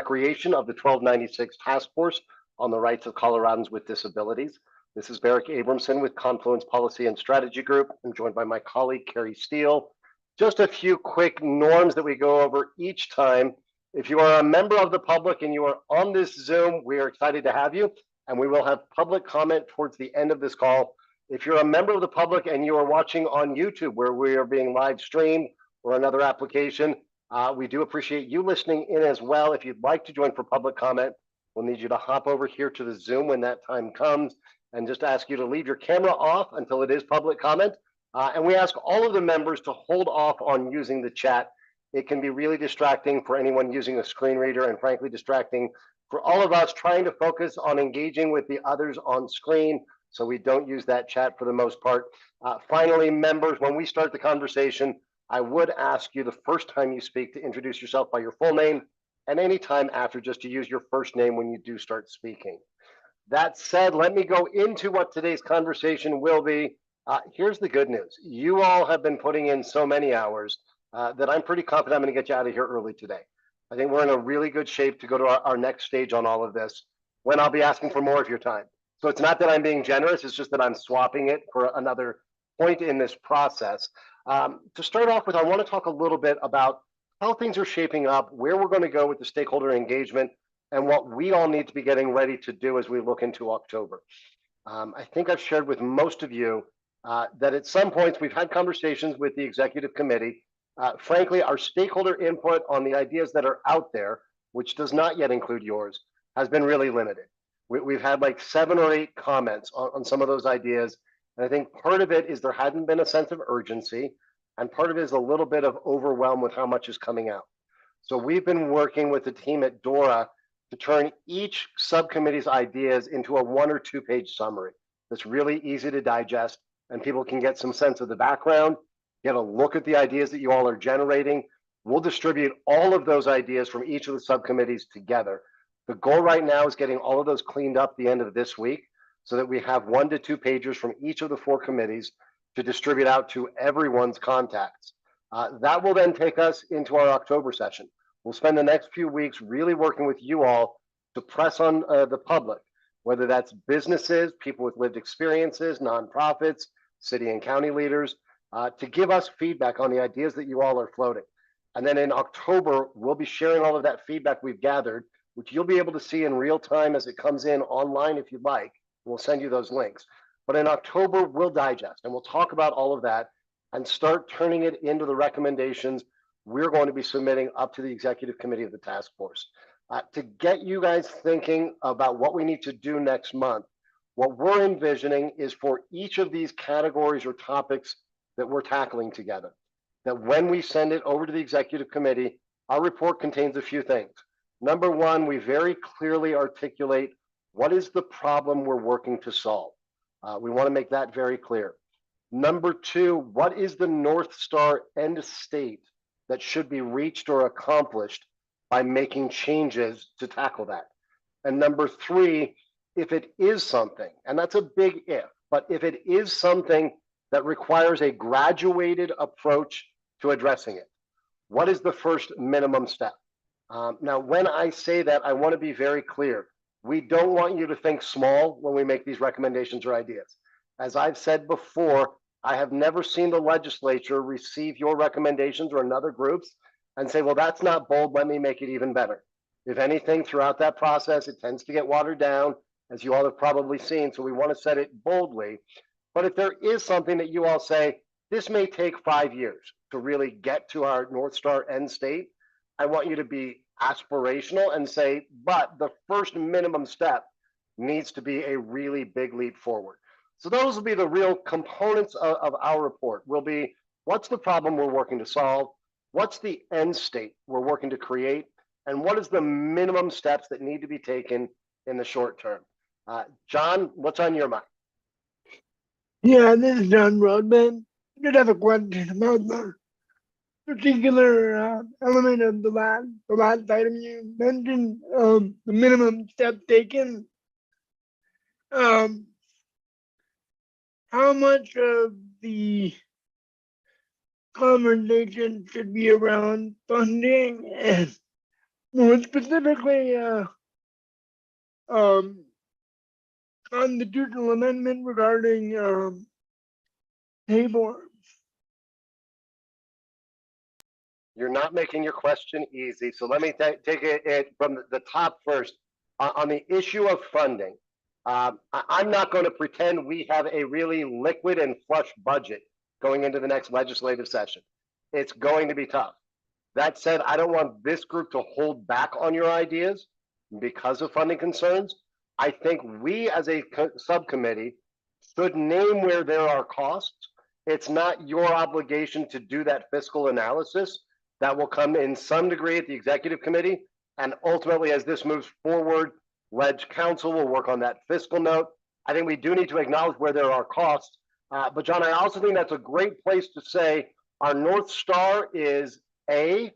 creation of the 1296 Task Force on the Rights of Coloradans with Disabilities. This is Barrick Abramson with Confluence Policy and Strategy Group. I'm joined by my colleague, Carrie Steele. Just a few quick norms that we go over each time. If you are a member of the public and you are on this Zoom, we are excited to have you, and we will have public comment towards the end of this call. If you're a member of the public and you are watching on YouTube, where we are being live streamed, or another application, we do appreciate you listening in as well. If you'd like to join for public comment, we'll need you to hop over here to the Zoom when that time comes, and just ask you to leave your camera off until it is public comment. And we ask all of the members to hold off on using the chat. It can be really distracting for anyone using a screen reader, and frankly distracting for all of us trying to focus on engaging with the others on screen. So we don't use that chat for the most part. Finally, members, when we start the conversation, I would ask you the first time you speak to introduce yourself by your full name, and any time after just to use your first name when you do start speaking. That said, let me go into what today's conversation will be. Here's the good news. You all have been putting in so many hours that I'm pretty confident I'm going to get you out of here early today. I think we're in a really good shape to go to our next stage on all of this, when I'll be asking for more of your time. So it's not that I'm being generous, it's just that I'm swapping it for another point in this process. To start off with, I want to talk a little bit about how things are shaping up, where we're going to go with the stakeholder engagement, and what we all need to be getting ready to do as we look into October. I think I've shared with most of you that at some points we've had conversations with the executive committee. Frankly, our stakeholder input on the ideas that are out there, which does not yet include yours, has been really limited. We've had like 7 or 8 comments on some of those ideas. And I think part of it is there hadn't been a sense of urgency, and part of it is a little bit of overwhelm with how much is coming out. So we've been working with the team at DORA to turn each subcommittee's ideas into a 1 or 2 page summary that's really easy to digest, and people can get some sense of the background, get a look at the ideas that you all are generating. We'll distribute all of those ideas from each of the subcommittees together. The goal right now is getting all of those cleaned up the end of this week, so that we have 1 to 2 pages from each of the 4 committees to distribute out to everyone's contacts. That will then take us into our October session. We'll spend the next few weeks really working with you all to press on the public, whether that's businesses, people with lived experiences, nonprofits, city and county leaders, to give us feedback on the ideas that you all are floating. And then in October, we'll be sharing all of that feedback we've gathered, which you'll be able to see in real time as it comes in online if you'd like. We'll send you those links. But in October, we'll digest and we'll talk about all of that and start turning it into the recommendations we're going to be submitting up to the executive committee of the task force. To get you guys thinking about what we need to do next month, what we're envisioning is for each of these categories or topics that we're tackling together, that when we send it over to the executive committee, our report contains a few things. Number 1, we very clearly articulate what is the problem we're working to solve. We want to make that very clear. Number 2, what is the North Star end state that should be reached or accomplished by making changes to tackle that? And number 3, if it is something, and that's a big if, but if it is something that requires a graduated approach to addressing it, what is the first minimum step? Now, when I say that, I want to be very clear. We don't want you to think small when we make these recommendations or ideas. As I've said before, I have never seen the legislature receive your recommendations or another group's and say, well, that's not bold, let me make it even better. If anything, throughout that process, it tends to get watered down, as you all have probably seen, so we want to set it boldly. But if there is something that you all say, this may take 5 years to really get to our North Star end state, I want you to be aspirational and say, but the first minimum step needs to be a really big leap forward. So those will be the real components of our report. Will be, what's the problem we're working to solve? What's the end state we're working to create? And what is the minimum steps that need to be taken in the short term? John, what's on your mind? Yeah, this is John Broadbent. I did have a question about the particular element of the last item you mentioned, the minimum step taken. How much of the conversation should be around funding, and more specifically, on the digital amendment regarding, Tabor. You're not making your question easy, so let me take it from the top first. On the issue of funding, I'm not going to pretend we have a really liquid and flush budget going into the next legislative session. It's going to be tough. That said, I don't want this group to hold back on your ideas because of funding concerns. I think we as a subcommittee should name where there are costs. It's not your obligation to do that fiscal analysis. That will come in some degree at the executive committee. And ultimately, as this moves forward, Ledge Council will work on that fiscal note. I think we do need to acknowledge where there are costs. But John, I also think that's a great place to say our North Star is A,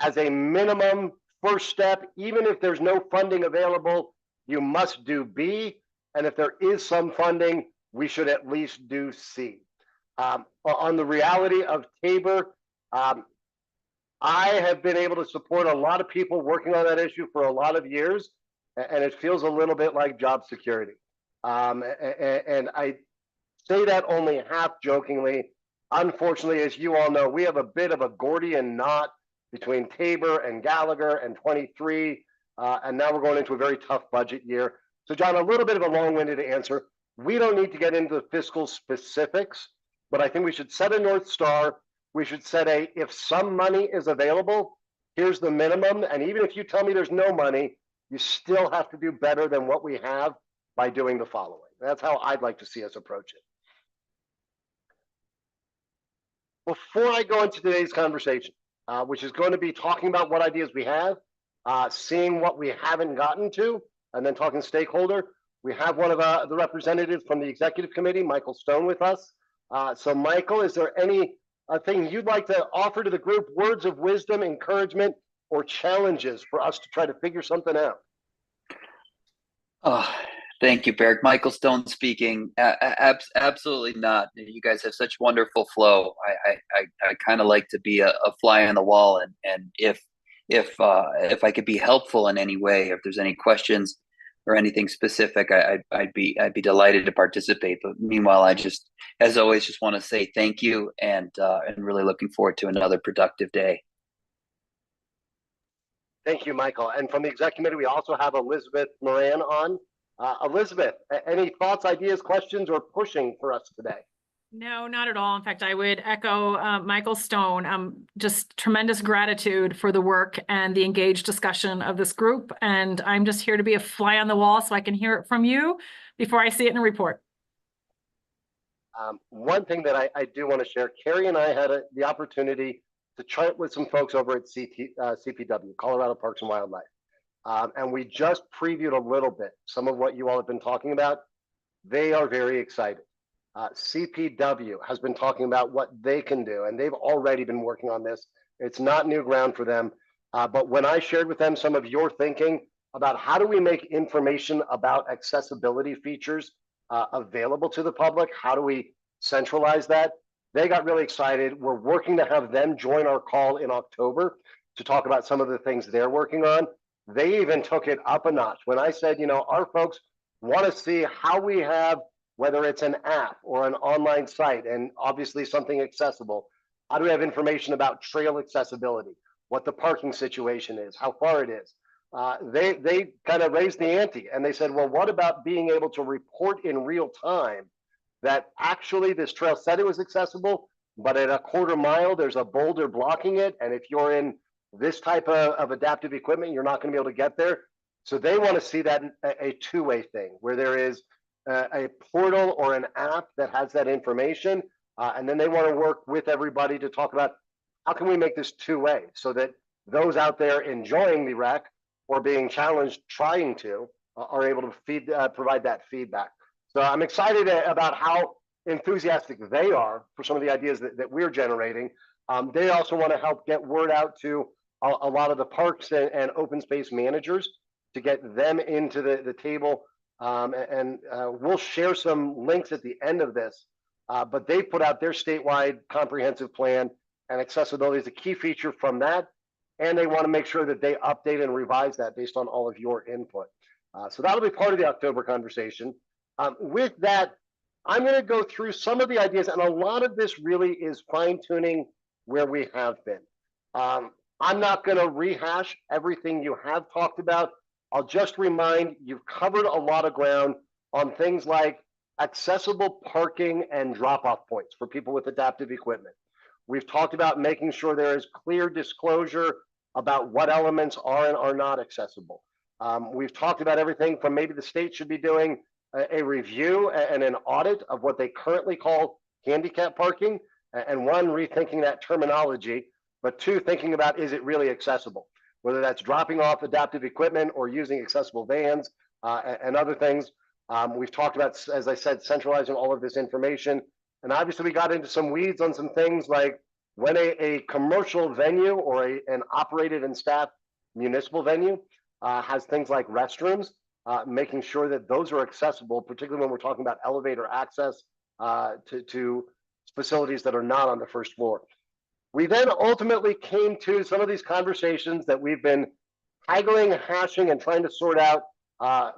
as a minimum first step, even if there's no funding available, you must do B. And if there is some funding, we should at least do C. On the reality of Tabor, I have been able to support a lot of people working on that issue for a lot of years, and it feels a little bit like job security. And I say that only half jokingly. Unfortunately, as you all know, we have a bit of a Gordian knot between Tabor and Gallagher and 23, and now we're going into a very tough budget year. So, John, a little bit of a long-winded answer. We don't need to get into the fiscal specifics, but I think we should set a North Star. We should set a, if some money is available, here's the minimum. And even if you tell me there's no money, you still have to do better than what we have by doing the following. That's how I'd like to see us approach it. Before I go into today's conversation, which is going to be talking about what ideas we have, seeing what we haven't gotten to, and then talking stakeholder, we have one of the representatives from the executive committee, Michael Stone, with us. So Michael, is there any thing you'd like to offer to the group, words of wisdom, encouragement, or challenges for us to try to figure something out? Oh, thank you, Barrick. Michael Stone speaking. Absolutely not. You guys have such wonderful flow. I kind of like to be a fly on the wall, and if I could be helpful in any way, if there's any questions or anything specific, I'd be delighted to participate. But meanwhile, I just, as always, just want to say thank you, and really looking forward to another productive day. Thank you, Michael. And from the exec committee, we also have Elizabeth Moran on. Elizabeth, any thoughts, ideas, questions, or pushing for us today? No, not at all. In fact, I would echo Michael Stone. Just tremendous gratitude for the work and the engaged discussion of this group. And I'm just here to be a fly on the wall so I can hear it from you before I see it in a report. One thing that I do want to share, Carrie and I had the opportunity to chat with some folks over at CPW, Colorado Parks and Wildlife. And we just previewed a little bit some of what you all have been talking about. They are very excited. CPW has been talking about what they can do, and they've already been working on this. It's not new ground for them. But when I shared with them some of your thinking about how do we make information about accessibility features available to the public, how do we centralize that? They got really excited. We're working to have them join our call in October to talk about some of the things they're working on. They even took it up a notch. When I said, you know, our folks want to see how we have, whether it's an app or an online site, and obviously something accessible, how do we have information about trail accessibility, what the parking situation is, how far it is? They kind of raised the ante, and they said, well, what about being able to report in real time that actually this trail said it was accessible, but at a quarter mile, there's a boulder blocking it. And if you're in this type of adaptive equipment, you're not going to be able to get there. So they want to see that a two-way thing where there is a portal or an app that has that information. And then they want to work with everybody to talk about how can we make this two-way so that those out there enjoying the rec or being challenged trying to are able to provide that feedback. So I'm excited about how enthusiastic they are for some of the ideas that we're generating. They also want to help get word out to a lot of the parks and open space managers to get them into the table. We'll share some links at the end of this, but they put out their statewide comprehensive plan, and accessibility is a key feature from that. and they want to make sure that they update and revise that based on all of your input. So that'll be part of the October conversation. With that, I'm going to go through some of the ideas, and a lot of this really is fine-tuning where we have been. I'm not going to rehash everything you have talked about. I'll just remind you've covered a lot of ground on things like accessible parking and drop-off points for people with adaptive equipment. We've talked about making sure there is clear disclosure about what elements are and are not accessible. We've talked about everything from maybe the state should be doing a review and an audit of what they currently call handicap parking, and one, rethinking that terminology, but two, thinking about, is it really accessible? Whether that's dropping off adaptive equipment or using accessible vans and other things. We've talked about, as I said, centralizing all of this information. And obviously we got into some weeds on some things like when a commercial venue or an operated and staffed municipal venue has things like restrooms, making sure that those are accessible, particularly when we're talking about elevator access to facilities that are not on the first floor. We then ultimately came to some of these conversations that we've been haggling, hashing, and trying to sort out,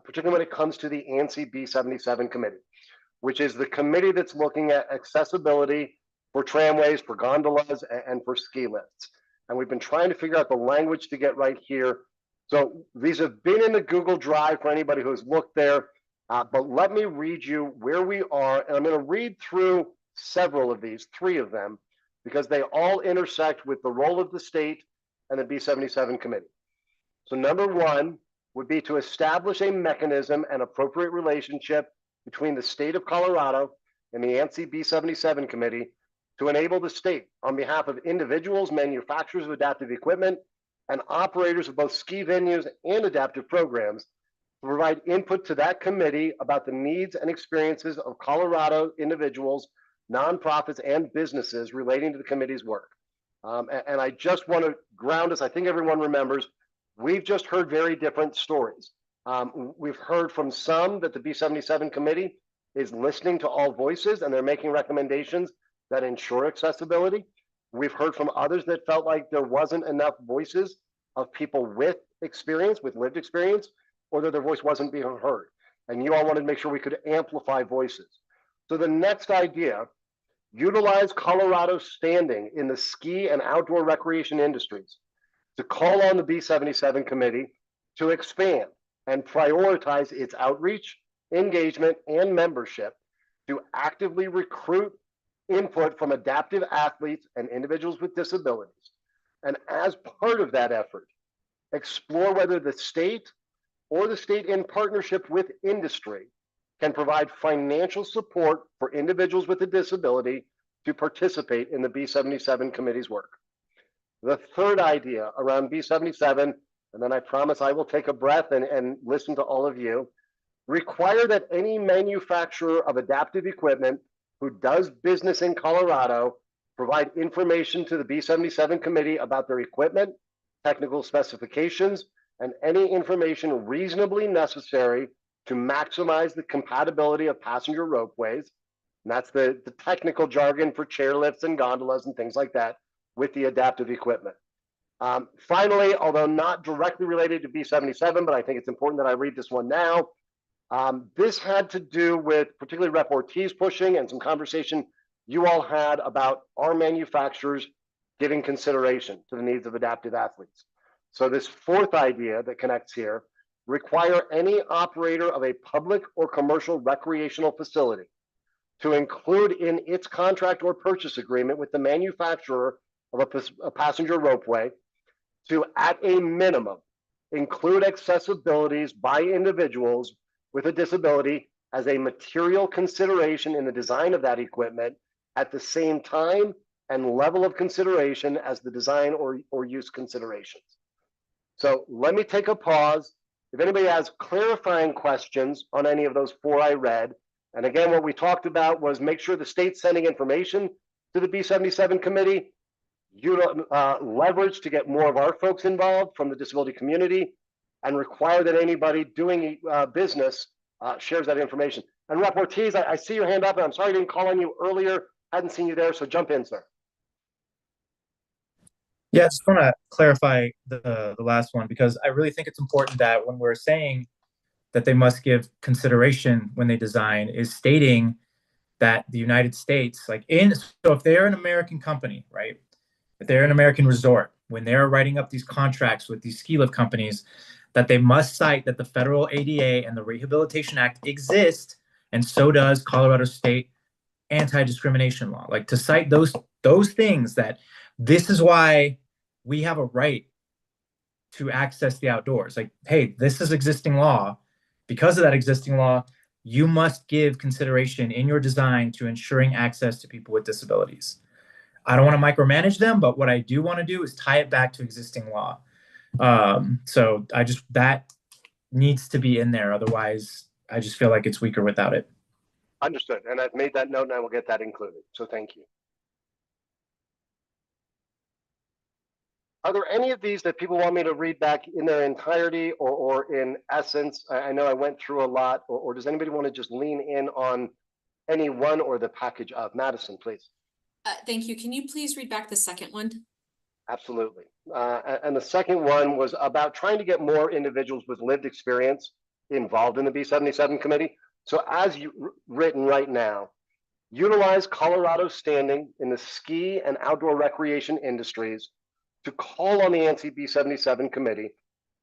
particularly when it comes to the ANSI B77 committee, which is the committee that's looking at accessibility for tramways, for gondolas, and for ski lifts. And we've been trying to figure out the language to get right here. So these have been in the Google Drive for anybody who's looked there, but let me read you where we are. And I'm going to read through several of these, 3 of them, because they all intersect with the role of the state and the B77 committee. So number 1 would be to establish a mechanism and appropriate relationship between the state of Colorado and the ANSI B77 committee to enable the state, on behalf of individuals, manufacturers of adaptive equipment, and operators of both ski venues and adaptive programs, to provide input to that committee about the needs and experiences of Colorado individuals, nonprofits, and businesses relating to the committee's work. And I just want to ground us. I think everyone remembers, we've just heard very different stories. We've heard from some that the B77 committee is listening to all voices and they're making recommendations that ensure accessibility. We've heard from others that felt like there wasn't enough voices of people with experience, with lived experience, or that their voice wasn't being heard. And you all wanted to make sure we could amplify voices. So the next idea, utilize Colorado's standing in the ski and outdoor recreation industries to call on the B77 committee to expand and prioritize its outreach, engagement, and membership to actively recruit input from adaptive athletes and individuals with disabilities. And as part of that effort, explore whether the state or the state in partnership with industry can provide financial support for individuals with a disability to participate in the B77 committee's work. The third idea around B77, and then I promise I will take a breath and listen to all of you, require that any manufacturer of adaptive equipment who does business in Colorado provide information to the B77 committee about their equipment, technical specifications, and any information reasonably necessary to maximize the compatibility of passenger ropeways. And that's the technical jargon for chairlifts and gondolas and things like that with the adaptive equipment. Finally, although not directly related to B77, but I think it's important that I read this one now. This had to do with particularly Rep. Ortiz pushing and some conversation you all had about our manufacturers giving consideration to the needs of adaptive athletes. So this fourth idea that connects here, require any operator of a public or commercial recreational facility to include in its contract or purchase agreement with the manufacturer of a passenger ropeway to, at a minimum, include accessibilities by individuals with a disability as a material consideration in the design of that equipment at the same time and level of consideration as the design or use considerations. So let me take a pause. If anybody has clarifying questions on any of those 4 I read, and again, what we talked about was make sure the state's sending information to the B77 committee, leverage to get more of our folks involved from the disability community, and require that anybody doing business shares that information. And Rep. Ortiz, I see your hand up, and I'm sorry I didn't call on you earlier. Hadn't seen you there, so jump in, sir. Yeah, I just want to clarify the last one because I really think it's important that when we're saying that they must give consideration when they design, is stating that the United States, so if they're an American company, right? If they're an American resort, when they're writing up these contracts with these ski lift companies, that they must cite that the federal ADA and the Rehabilitation Act exist, and so does Colorado State anti-discrimination law. Like to cite those things that this is why we have a right to access the outdoors. Like, hey, this is existing law. Because of that existing law, you must give consideration in your design to ensuring access to people with disabilities. I don't want to micromanage them, but what I do want to do is tie it back to existing law. So that needs to be in there. Otherwise, I just feel like it's weaker without it. Understood. And I've made that note and I will get that included. So thank you. Are there any of these that people want me to read back in their entirety or in essence? I know I went through a lot, or does anybody want to just lean in on any one or the package of? Madison, please. Thank you. Can you please read back the second one? Absolutely. And the second one was about trying to get more individuals with lived experience involved in the B77 committee. So as written right now, utilize Colorado's standing in the ski and outdoor recreation industries to call on the ANSI B77 committee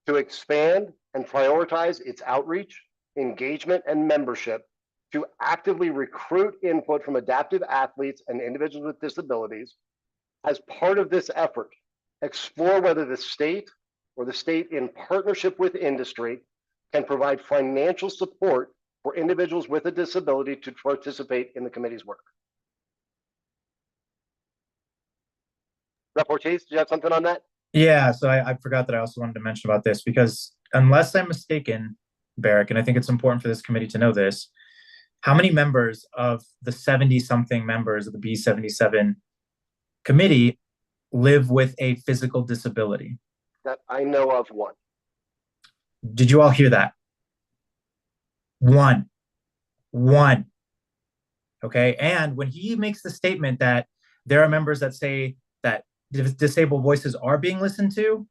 to expand and prioritize its outreach, engagement, and membership to actively recruit input from adaptive athletes and individuals with disabilities. As part of this effort, explore whether the state or the state in partnership with industry can provide financial support for individuals with a disability to participate in the committee's work. Rep. Ortiz, do you have something on that? Yeah, so I forgot that I also wanted to mention about this because unless I'm mistaken, Barrick, and I think it's important for this committee to know this, how many members of the 70-something members of the B77 committee live with a physical disability? That I know of one. Did you all hear that? One. Okay, and when he makes the statement that there are members that say that disabled voices are being listened to,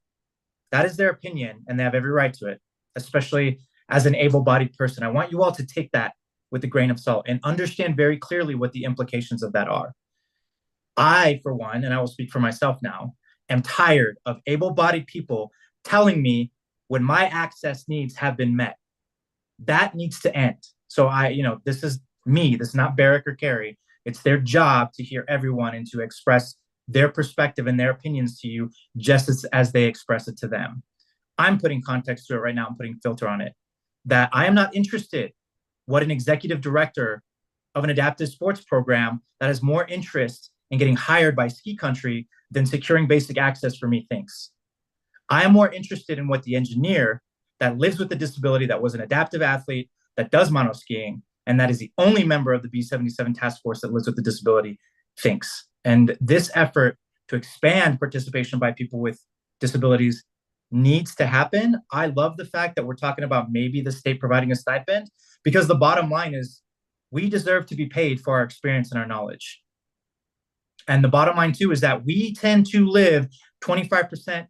that is their opinion and they have every right to it, especially as an able-bodied person. I want you all to take that with a grain of salt and understand very clearly what the implications of that are. I, for one, and I will speak for myself now, am tired of able-bodied people telling me when my access needs have been met. That needs to end. So this is me, this is not Barrick or Carrie. It's their job to hear everyone and to express their perspective and their opinions to you just as they express it to them. I'm putting context to it right now. I'm putting filter on it. That I am not interested what an executive director of an adaptive sports program that has more interest in getting hired by ski country than securing basic access for me thinks. I am more interested in what the engineer that lives with a disability, that was an adaptive athlete, that does mono skiing, and that is the only member of the B77 task force that lives with a disability thinks. And this effort to expand participation by people with disabilities needs to happen. I love the fact that we're talking about maybe the state providing a stipend, because the bottom line is we deserve to be paid for our experience and our knowledge. And the bottom line too is that we tend to live 25%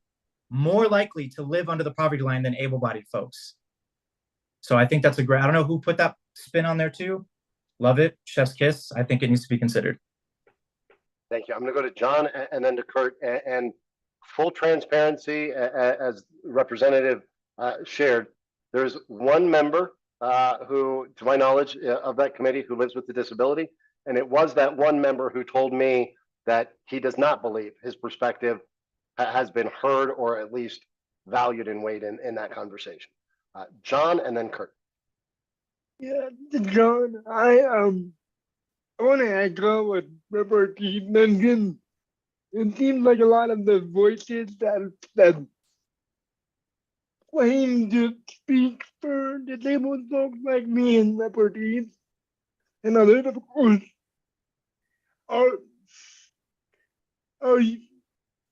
more likely to live under the poverty line than able-bodied folks. So I think that's a great, I don't know who put that spin on there too. Love it, chef's kiss. I think it needs to be considered. Thank you. I'm going to go to John and then to Kurt. And full transparency, as Representative shared, there's one member who, to my knowledge, of that committee who lives with the disability. And it was that one member who told me that he does not believe his perspective has been heard or at least valued and weighed in that conversation. John and then Kurt. Yeah, John, I want to echo what Robert Keith mentioned. It seems like a lot of the voices that claim to speak for disabled folks like me and Robert Keith and others, of course, are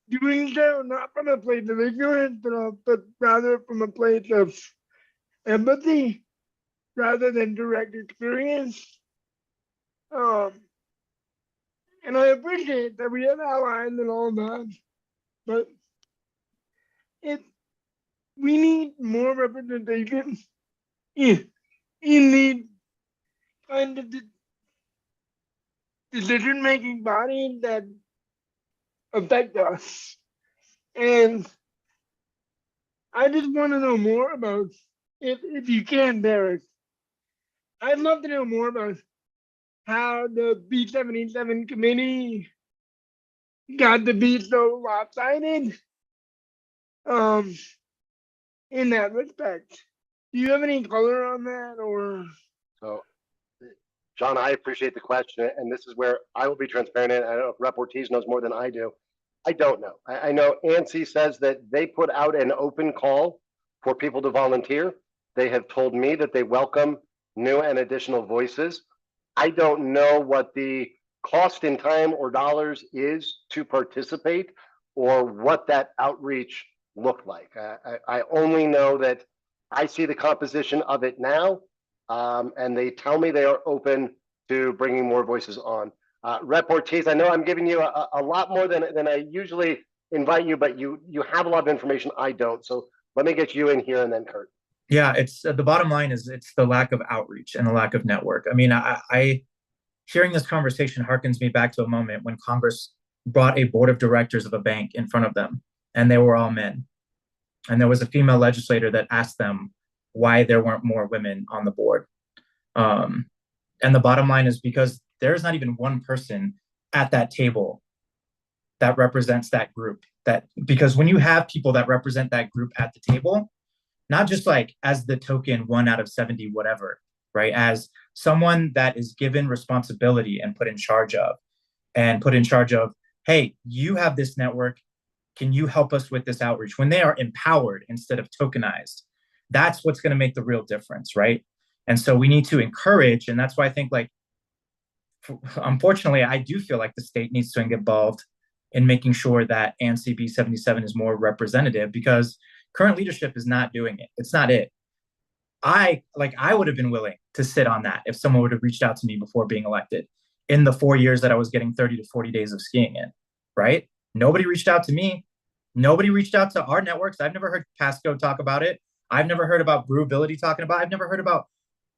doing so not from a place of ignorance, but rather from a place of empathy rather than direct experience. And I appreciate that we have allies and all that, but it we need more representation in the kind of decision making bodies that affect us. And I just want to know more about, if you can, Derek, I'd love to know more about how the B77 committee got to be so lopsided in that respect. Do you have any color on that, or? So, John, I appreciate the question, and this is where I will be transparent. And I don't know if Rep. Ortiz knows more than I do. I don't know. I know ANSI says that they put out an open call for people to volunteer. They have told me that they welcome new and additional voices. I don't know what the cost in time or dollars is to participate, or what that outreach looked like. I only know that I see the composition of it now, and they tell me they are open to bringing more voices on. Rep. Ortiz, I know I'm giving you a lot more than I usually invite you, but you have a lot of information I don't. So let me get you in here, and then Kurt. Yeah, it's the bottom line is it's the lack of outreach and the lack of network. I mean, I hearing this conversation harkens me back to a moment when Congress brought a board of directors of a bank in front of them, and they were all men. And there was a female legislator that asked them why there weren't more women on the board. And the bottom line is because there's not even one person at that table that represents that group. Because when you have people that represent that group at the table, not just like as the token 1 out of 70, whatever, right? As someone that is given responsibility and put in charge of, hey, you have this network. Can you help us with this outreach? When they are empowered instead of tokenized, that's what's going to make the real difference, right? And so we need to encourage, and that's why I think, like, unfortunately, I do feel like the state needs to get involved in making sure that ANSI B77 is more representative, because current leadership is not doing it. It's not it. I would have been willing to sit on that if someone would have reached out to me before being elected in the 4 years that I was getting 30 to 40 days of skiing in, right? Nobody reached out to me. Nobody reached out to our networks. I've never heard Pasco talk about it. I've never heard about Brewability talking about it. I've never heard about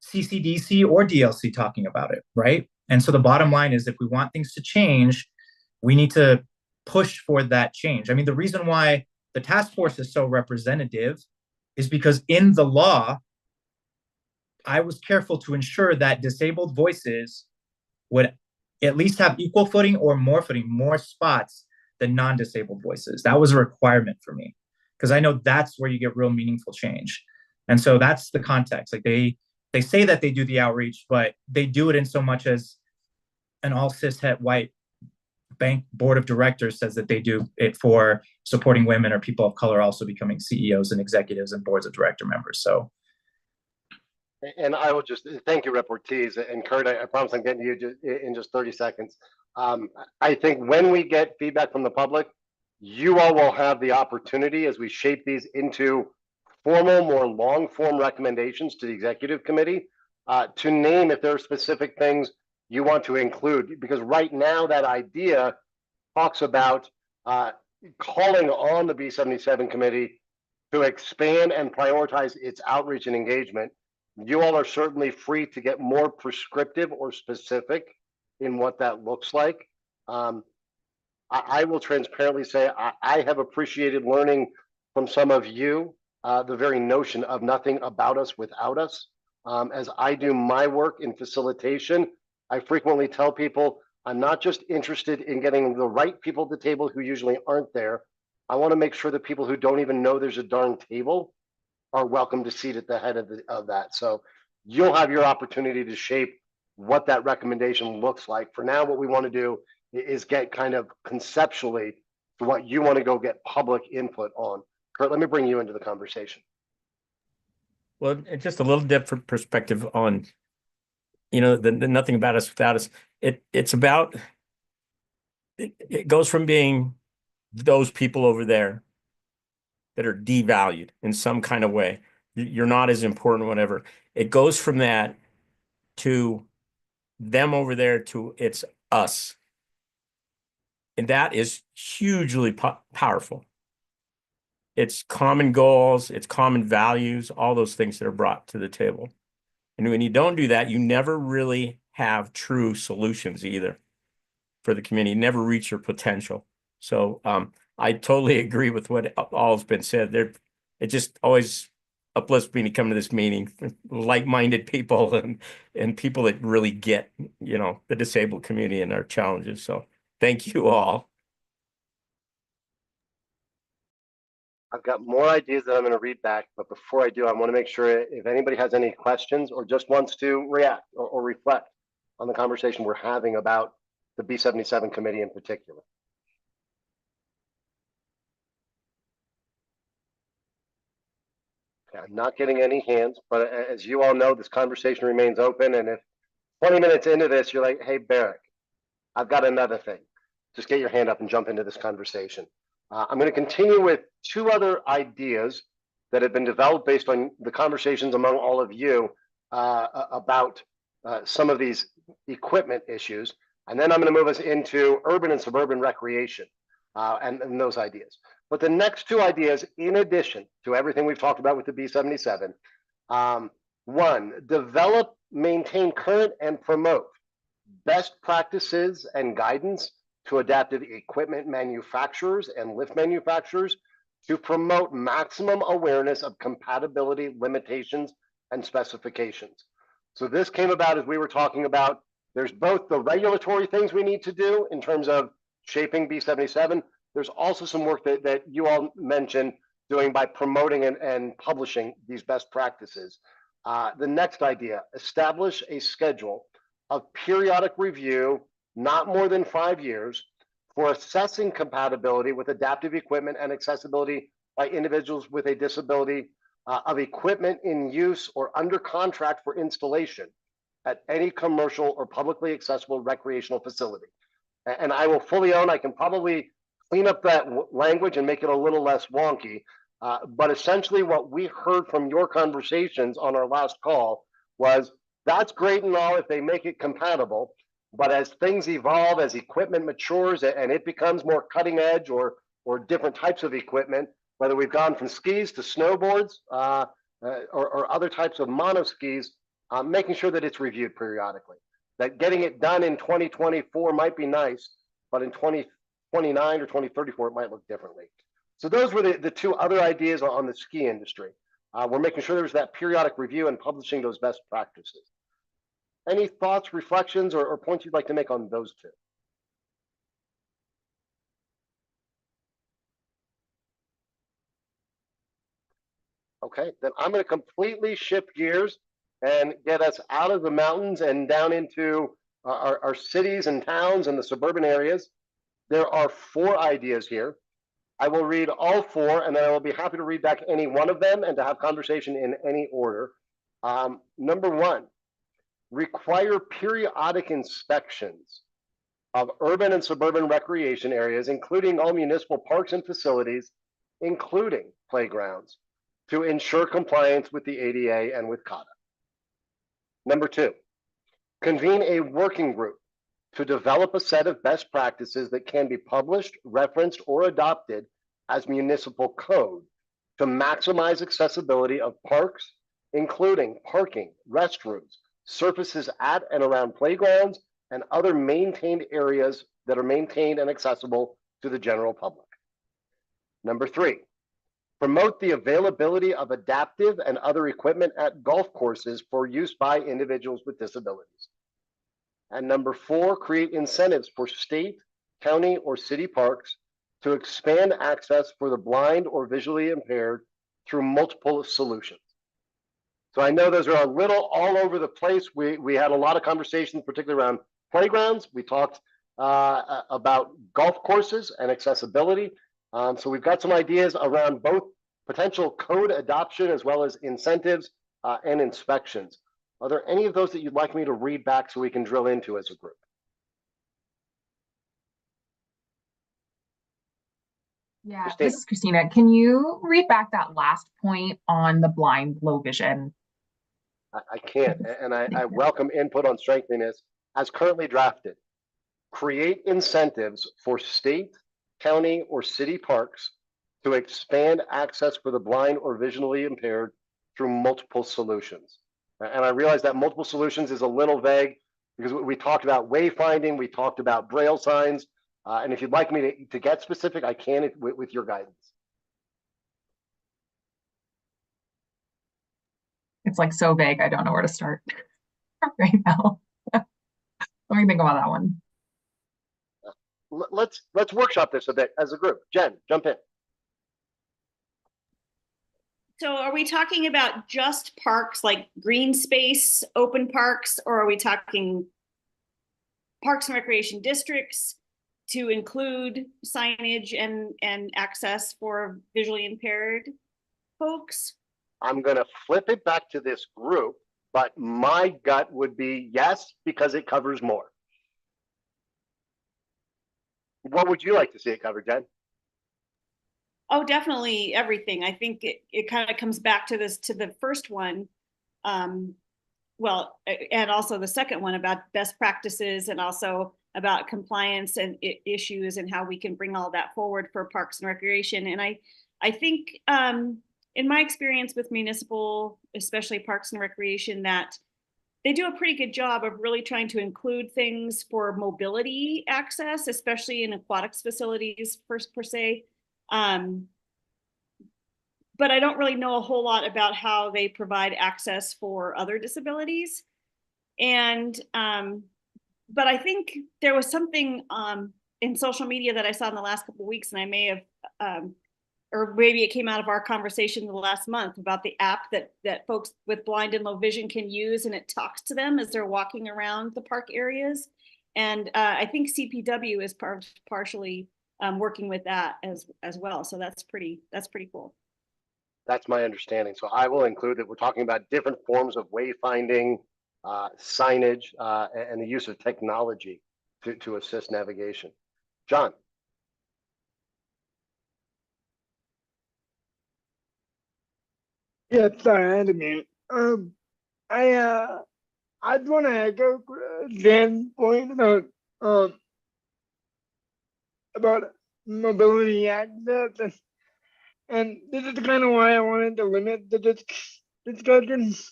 CCDC or DLC talking about it, right? And so the bottom line is, if we want things to change, we need to push for that change. I mean, the reason why the task force is so representative is because in the law, I was careful to ensure that disabled voices would at least have equal footing or more footing, more spots than non-disabled voices. That was a requirement for me, because I know that's where you get real meaningful change. And so that's the context. Like, they say that they do the outreach, but they do it in so much as an all cishet white bank board of directors says that they do it for supporting women or people of color also becoming CEOs and executives and boards of director members. So. And I will just thank you, Rep. Ortiz, and Kurt. I promise I'm getting to you in just 30 seconds. I think when we get feedback from the public, you all will have the opportunity, as we shape these into formal, more long form recommendations to the executive committee, to name if there are specific things you want to include. Because right now that idea talks about calling on the B77 committee to expand and prioritize its outreach and engagement. You all are certainly free to get more prescriptive or specific in what that looks like. I will transparently say I have appreciated learning from some of you the very notion of nothing about us without us. As I do my work in facilitation, I frequently tell people I'm not just interested in getting the right people at the table who usually aren't there. I want to make sure that people who don't even know there's a darn table are welcome to seat at the head of that. So you'll have your opportunity to shape what that recommendation looks like. For now, what we want to do is get kind of conceptually to what you want to go get public input on. Kurt, let me bring you into the conversation. Well, it's just a little different perspective on, the nothing about us without us. It's about, it goes from being those people over there that are devalued in some kind of way. You're not as important, whatever. It goes from that to them over there to it's us. And that is hugely powerful. It's common goals, it's common values, all those things that are brought to the table. And when you don't do that, you never really have true solutions either for the community. You never reach your potential. So I totally agree with what all has been said. It just always uplifts me to come to this meeting, like-minded people and people that really get, the disabled community and our challenges. So thank you all. I've got more ideas that I'm going to read back, but before I do, I want to make sure if anybody has any questions or just wants to react or reflect on the conversation we're having about the B77 committee in particular. Okay, I'm not getting any hands, but as you all know, this conversation remains open. And if 20 minutes into this, you're like, hey, Barrick, I've got another thing. Just get your hand up and jump into this conversation. I'm going to continue with two other ideas that have been developed based on the conversations among all of you about some of these equipment issues. And then I'm going to move us into urban and suburban recreation and those ideas. But the next two ideas, in addition to everything we've talked about with the B77, one, develop, maintain current, and promote best practices and guidance to adaptive equipment manufacturers and lift manufacturers to promote maximum awareness of compatibility limitations and specifications. So this came about as we were talking about, there's both the regulatory things we need to do in terms of shaping B77. There's also some work that you all mentioned doing by promoting and publishing these best practices. The next idea, establish a schedule of periodic review, not more than 5 years, for assessing compatibility with adaptive equipment and accessibility by individuals with a disability of equipment in use or under contract for installation at any commercial or publicly accessible recreational facility. And I will fully own, I can probably clean up that language and make it a little less wonky. But essentially what we heard from your conversations on our last call was, that's great and all if they make it compatible, but as things evolve, as equipment matures and it becomes more cutting edge or different types of equipment, whether we've gone from skis to snowboards or other types of mono skis, making sure that it's reviewed periodically. That getting it done in 2024 might be nice, but in 2029 or 2034, it might look differently. So those were the two other ideas on the ski industry. We're making sure there's that periodic review and publishing those best practices. Any thoughts, reflections, or points you'd like to make on those two? Okay, then I'm going to completely shift gears and get us out of the mountains and down into our cities and towns and the suburban areas. There are 4 ideas here. I will read all 4, and then I will be happy to read back any one of them and to have conversation in any order. Number 1, require periodic inspections of urban and suburban recreation areas, including all municipal parks and facilities, including playgrounds, to ensure compliance with the ADA and with CADA. Number 2, convene a working group to develop a set of best practices that can be published, referenced, or adopted as municipal code to maximize accessibility of parks, including parking, restrooms, surfaces at and around playgrounds, and other maintained areas that are maintained and accessible to the general public. Number 3, promote the availability of adaptive and other equipment at golf courses for use by individuals with disabilities. And number 4, create incentives for state, county, or city parks to expand access for the blind or visually impaired through multiple solutions. So I know those are a little all over the place. We had a lot of conversations, particularly around playgrounds. We talked about golf courses and accessibility. So we've got some ideas around both potential code adoption as well as incentives and inspections. Are there any of those that you'd like me to read back so we can drill into as a group? Yeah, Christina. this is Christina. Can you read back that last point on the blind low vision? I can't, and I welcome input on strengthening this as currently drafted. create incentives for state, county, or city parks to expand access for the blind or visually impaired through multiple solutions. And I realize that multiple solutions is a little vague because we talked about wayfinding, we talked about braille signs, and if you'd like me to get specific, I can with your guidance. It's like so vague, I don't know where to start right now. Let me think about that one. Let's workshop this a bit as a group. Jen, jump in. So are we talking about just parks like green space, open parks, or are we talking parks and recreation districts to include signage and access for visually impaired folks? I'm going to flip it back to this group, but my gut would be yes, because it covers more. What would you like to see it cover, Jen? Oh, definitely everything. I think it kind of comes back to the first one. Well, and also the second one about best practices and also about compliance and issues and how we can bring all that forward for parks and recreation. And I think in my experience with municipal, especially parks and recreation, that they do a pretty good job of really trying to include things for mobility access, especially in aquatics facilities per se. But I don't really know a whole lot about how they provide access for other disabilities. And, but I think there was something in social media that I saw in the last couple of weeks, and I may have, or maybe it came out of our conversation the last month about the app that folks with blind and low vision can use, and it talks to them as they're walking around the park areas. And I think CPW is partially working with that as well. So that's pretty cool. That's my understanding. So I will include that we're talking about different forms of wayfinding, signage, and the use of technology to assist navigation. John. Yeah, sorry, I had to mute. I'd want to echo Dan's point about mobility access, and this is kind of why I wanted to limit the discussions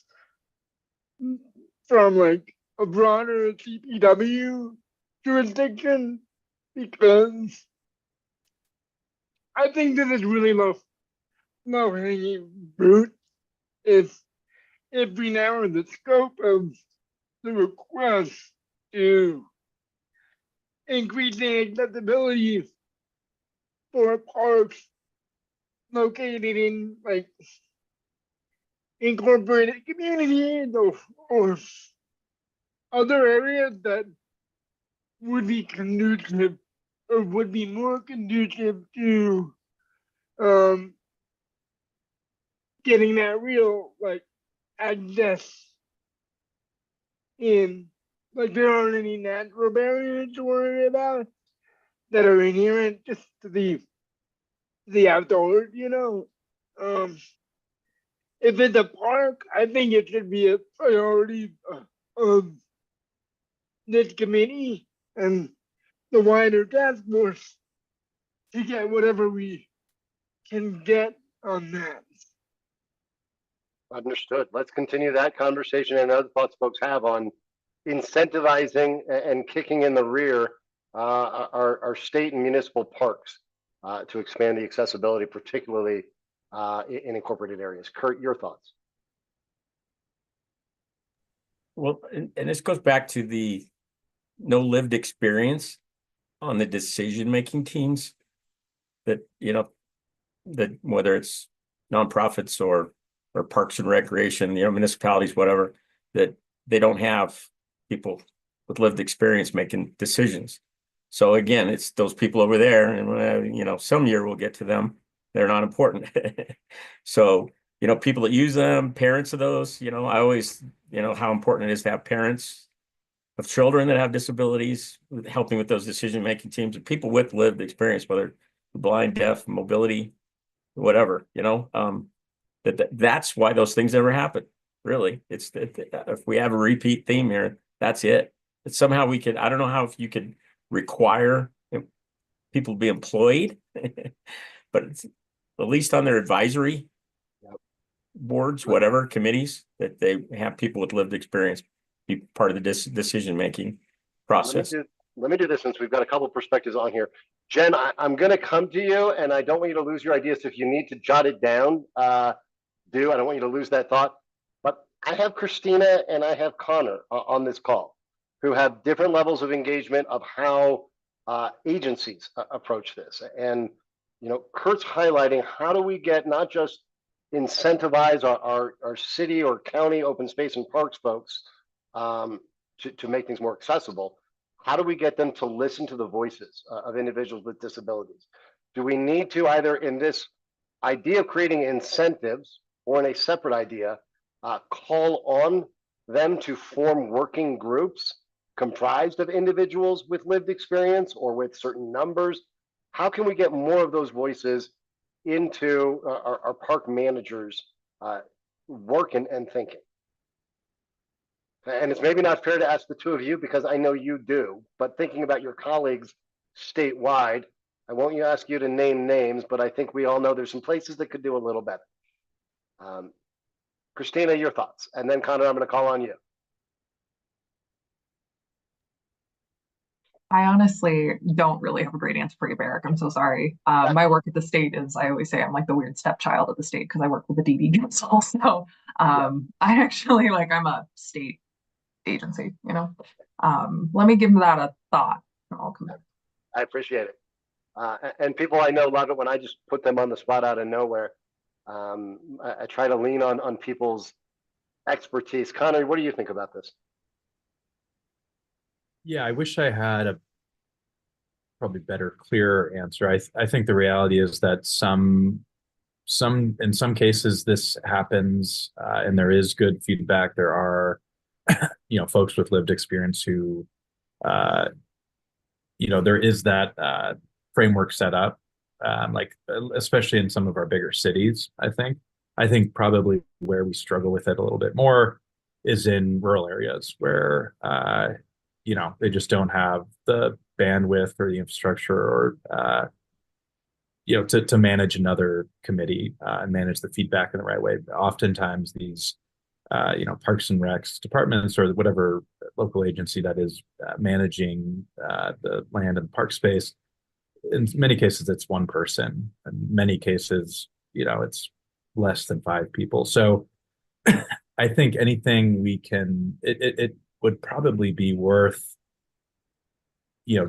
from like a broader CPW jurisdiction, because I think this is really low hanging fruit if we narrow the scope of the request to increase the accessibility for parks located in like incorporated communities or other areas that would be conducive or would be more conducive to getting that real like access in. Like there aren't any natural barriers to worry about that are inherent just to the outdoors, you know. If it's a park, I think it should be a priority of this committee and the wider task force to get whatever we can get on that. Understood. Let's continue that conversation and other thoughts folks have on incentivizing and kicking in the rear our state and municipal parks to expand the accessibility, particularly in incorporated areas. Kurt, your thoughts? Well, and this goes back to the no lived experience on the decision-making teams that, you know, that whether it's nonprofits or parks and recreation, you know, municipalities, whatever, that they don't have people with lived experience making decisions. So again, it's those people over there, and you know, some year we'll get to them. They're not important. So, you know, people that use them, parents of those, you know, I always, you know, how important it is to have parents of children that have disabilities helping with those decision-making teams, and people with lived experience, whether blind, deaf, mobility, whatever, you know, that's why those things never happen. Really, it's if we have a repeat theme here, that's it. But somehow we could, I don't know how if you could require people to be employed, but it's at least on their advisory boards, whatever committees, that they have people with lived experience be part of the decision-making process. Let me do this since we've got a couple perspectives on here. Jen, I'm going to come to you, and I don't want you to lose your ideas. So if you need to jot it down, do. I don't want you to lose that thought. But I have Christina and I have Connor on this call, who have different levels of engagement of how agencies approach this. And Kurt's highlighting, how do we get not just incentivize our city or county open space and parks folks to make things more accessible? How do we get them to listen to the voices of individuals with disabilities? Do we need to, either in this idea of creating incentives or in a separate idea, call on them to form working groups comprised of individuals with lived experience or with certain numbers? How can we get more of those voices into our park managers' work and thinking? And it's maybe not fair to ask the two of you because I know you do, but thinking about your colleagues statewide, I won't ask you to name names, but I think we all know there's some places that could do a little better. Christina, your thoughts, and then Connor, I'm going to call on you. I honestly don't really have a great answer for you, Barrick. I'm so sorry. My work at the state is, I always say I'm like the weird stepchild of the state because I work with the DD Council. So I actually I'm a state agency, Let me give that a thought and I'll come back. I appreciate it. And people I know love it when I just put them on the spot out of nowhere. I try to lean on people's expertise. Connor, what do you think about this? Yeah, I wish I had a probably better, clearer answer. I think the reality is that in some cases this happens, and there is good feedback. There are, folks with lived experience who, there is that framework set up, especially in some of our bigger cities. I think probably where we struggle with it a little bit more is in rural areas where they just don't have the bandwidth or the infrastructure or to manage another committee and manage the feedback in the right way. Oftentimes these Parks and Recs departments or whatever local agency that is managing the land and park space, in many cases it's one person. In many cases, it's less than 5 people. So I think anything we can, it would probably be worth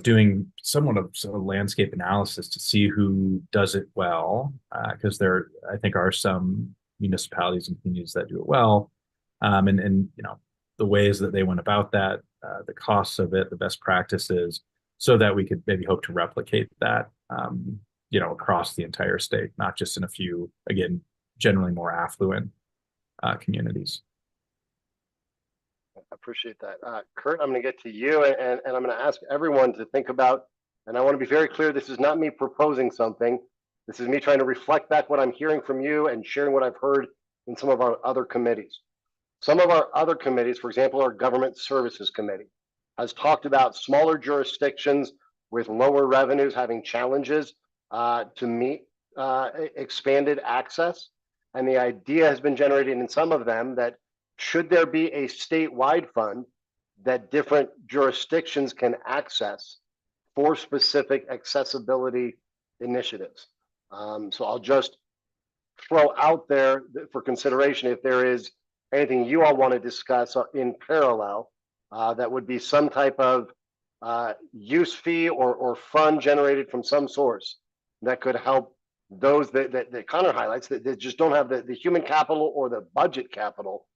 doing somewhat of a landscape analysis to see who does it well, because there I think are some municipalities and communities that do it well, and the ways that they went about that, the costs of it, the best practices, so that we could maybe hope to replicate that across the entire state, not just in a few, again, generally more affluent communities. I appreciate that. Kurt, I'm going to get to you, and I'm going to ask everyone to think about, and I want to be very clear, this is not me proposing something. This is me trying to reflect back what I'm hearing from you and sharing what I've heard in some of our other committees. Some of our other committees, for example, our Government Services Committee, has talked about smaller jurisdictions with lower revenues having challenges to meet expanded access. And the idea has been generated in some of them that should there be a statewide fund that different jurisdictions can access for specific accessibility initiatives. So I'll just throw out there for consideration, if there is anything you all want to discuss in parallel, that would be some type of use fee or fund generated from some source that could help those that Connor highlights that just don't have the human capital or the budget capital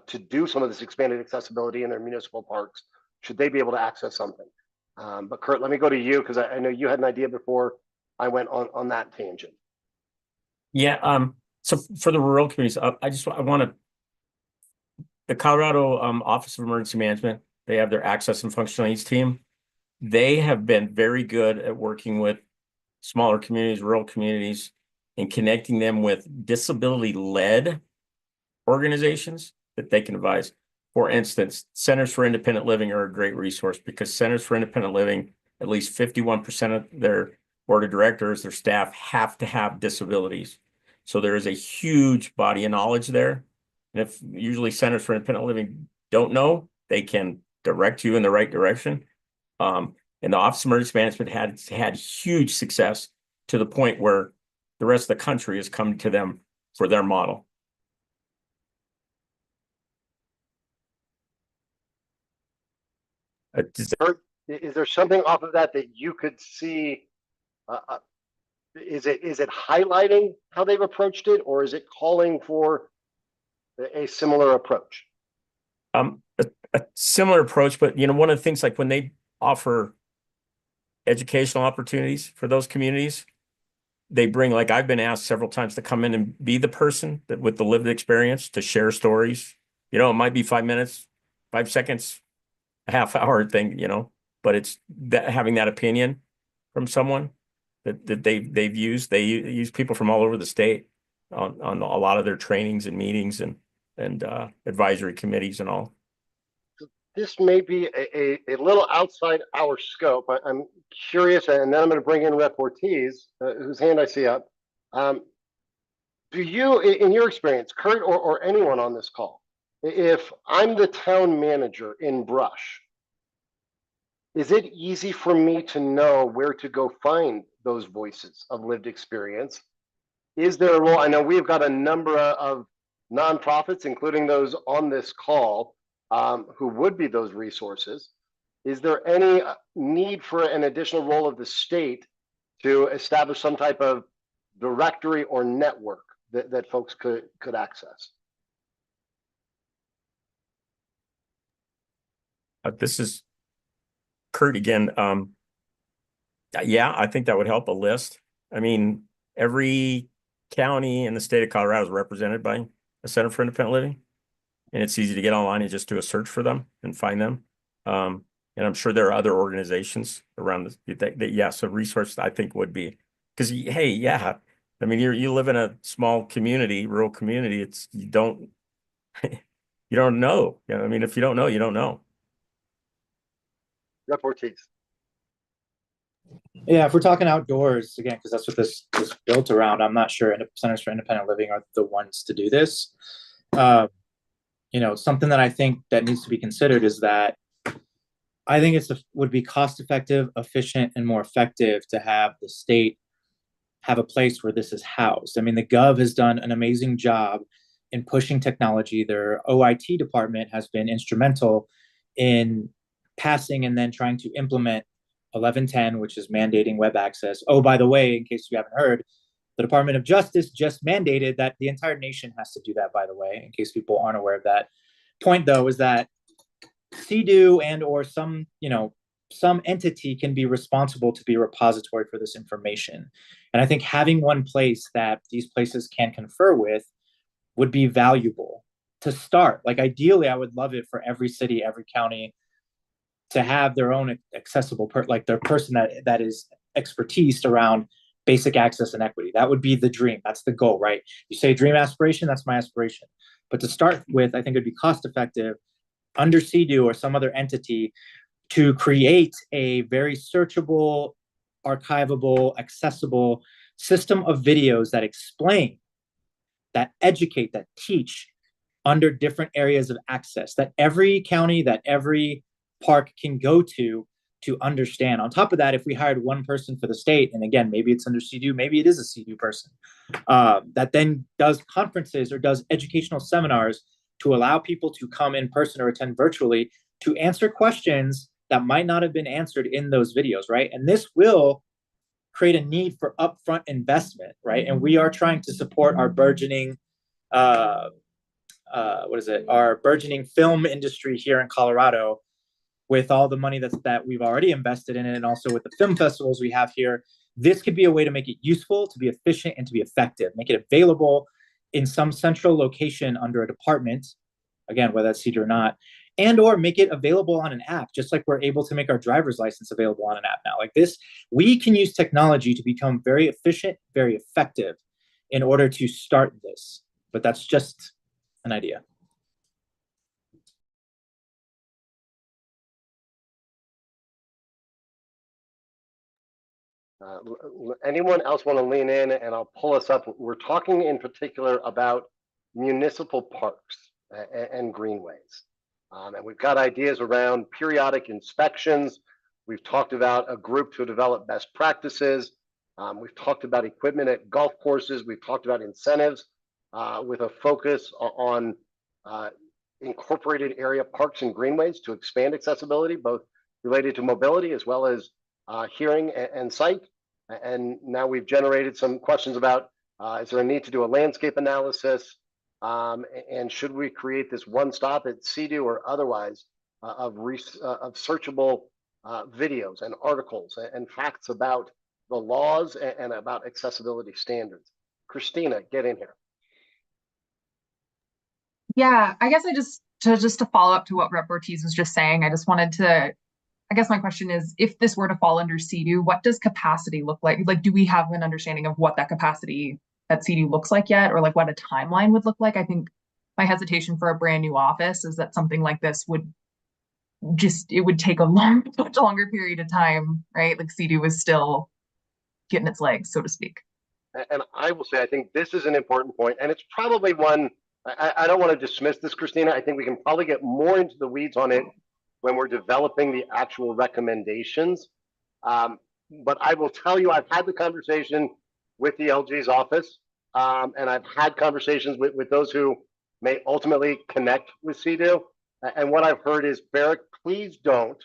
to do some of this expanded accessibility in their municipal parks, should they be able to access something. But Kurt, let me go to you because I know you had an idea before I went on that tangent. Yeah. So for the rural communities, I want to, the Colorado Office of Emergency Management, they have their access and functional needs team. They have been very good at working with smaller communities, rural communities, and connecting them with disability-led organizations that they can advise. For instance, Centers for Independent Living are a great resource because Centers for Independent Living at least 51% of their board of directors, their staff have to have disabilities. So there is a huge body of knowledge there. And if usually Centers for Independent Living don't know, they can direct you in the right direction. And the Office of Emergency Management had huge success to the point where the rest of the country has come to them for their model. Kurt, is there something off of that that you could see? Is it highlighting how they've approached it, or is it calling for a similar approach? A similar approach, but one of the things, like when they offer educational opportunities for those communities, they bring, like I've been asked several times to come in and be the person that with the lived experience to share stories. It might be 5 minutes, 5 seconds, a half hour thing, but it's that having that opinion from someone that they've used. They use people from all over the state on a lot of their trainings and meetings and advisory committees and all. This may be a little outside our scope. I'm curious, and then I'm going to bring in Rep. Ortiz, whose hand I see up. Do you, in your experience, Kurt or anyone on this call, if I'm the town manager in Brush, is it easy for me to know where to go find those voices of lived experience? Is there a role? I know we've got a number of nonprofits, including those on this call, who would be those resources. Is there any need for an additional role of the state to establish some type of directory or network that folks could access? This is Kurt again. Yeah, I think that would help, a list. I mean, every county in the state of Colorado is represented by a Center for Independent Living. And it's easy to get online and just do a search for them and find them. And I'm sure there are other organizations around this that yes, a resource I think would be, because hey, yeah, I mean you live in a small community, rural community. You don't know. I mean, if you don't know, you don't know. Rep. Ortiz. Yeah, if we're talking outdoors again, because that's what this is built around, I'm not sure Centers for Independent Living are the ones to do this. Something that I think that needs to be considered is that I think would be cost effective, efficient, and more effective to have the state have a place where this is housed. I mean, the Gov has done an amazing job in pushing technology. Their OIT department has been instrumental in passing and then trying to implement 1110, which is mandating web access. Oh, by the way, in case you haven't heard, the Department of Justice just mandated that the entire nation has to do that, by the way, in case people aren't aware of that. Point, though, is that CDU and or some entity can be responsible to be a repository for this information. And I think having one place that these places can confer with would be valuable to start. Like ideally, I would love it for every city, every county to have their own accessible, their person that is expertise around basic access and equity. That would be the dream. That's the goal, right? You say dream aspiration, that's my aspiration. But to start with, I think it'd be cost effective under CDU or some other entity to create a very searchable, archivable, accessible system of videos that explain, that educate, that teach under different areas of access that every county, that every park can go to understand. On top of that, if we hired one person for the state, and again, maybe it's under CDU, maybe it is a CDU person, that then does conferences or does educational seminars to allow people to come in person or attend virtually to answer questions that might not have been answered in those videos, right? And this will create a need for upfront investment, right? And we are trying to support our burgeoning, our burgeoning film industry here in Colorado with all the money that we've already invested in it, and also with the film festivals we have here. This could be a way to make it useful, to be efficient, and to be effective. Make it available in some central location under a department, again, whether that's CDU or not, and or make it available on an app, just like we're able to make our driver's license available on an app now. Like this, we can use technology to become very efficient, very effective in order to start this. But that's just an idea. Anyone else want to lean in, and I'll pull us up. We're talking in particular about municipal parks and greenways. And we've got ideas around periodic inspections. We've talked about a group to develop best practices. We've talked about equipment at golf courses. We've talked about incentives with a focus on incorporated area parks and greenways to expand accessibility, both related to mobility as well as hearing and sight. And now we've generated some questions about is there a need to do a landscape analysis? And should we create this one stop at CDU or otherwise of searchable videos and articles and facts about the laws and about accessibility standards? Christina, get in here. Yeah, I guess just to follow up to what Rep. Ortiz was just saying, I just wanted to, I guess my question is, if this were to fall under CDU, what does capacity look like? Like, do we have an understanding of what that capacity at CDU looks like yet, or like what a timeline would look like? I think my hesitation for a brand new office is that something like this would it would take a much longer period of time, right? Like CDU is still getting its legs, so to speak. And I will say, I think this is an important point, and it's probably one, I don't want to dismiss this, Christina. I think we can probably get more into the weeds on it when we're developing the actual recommendations. But I will tell you, I've had the conversation with the LG's office, and I've had conversations with those who may ultimately connect with CDU. And what I've heard is, Barrick, please don't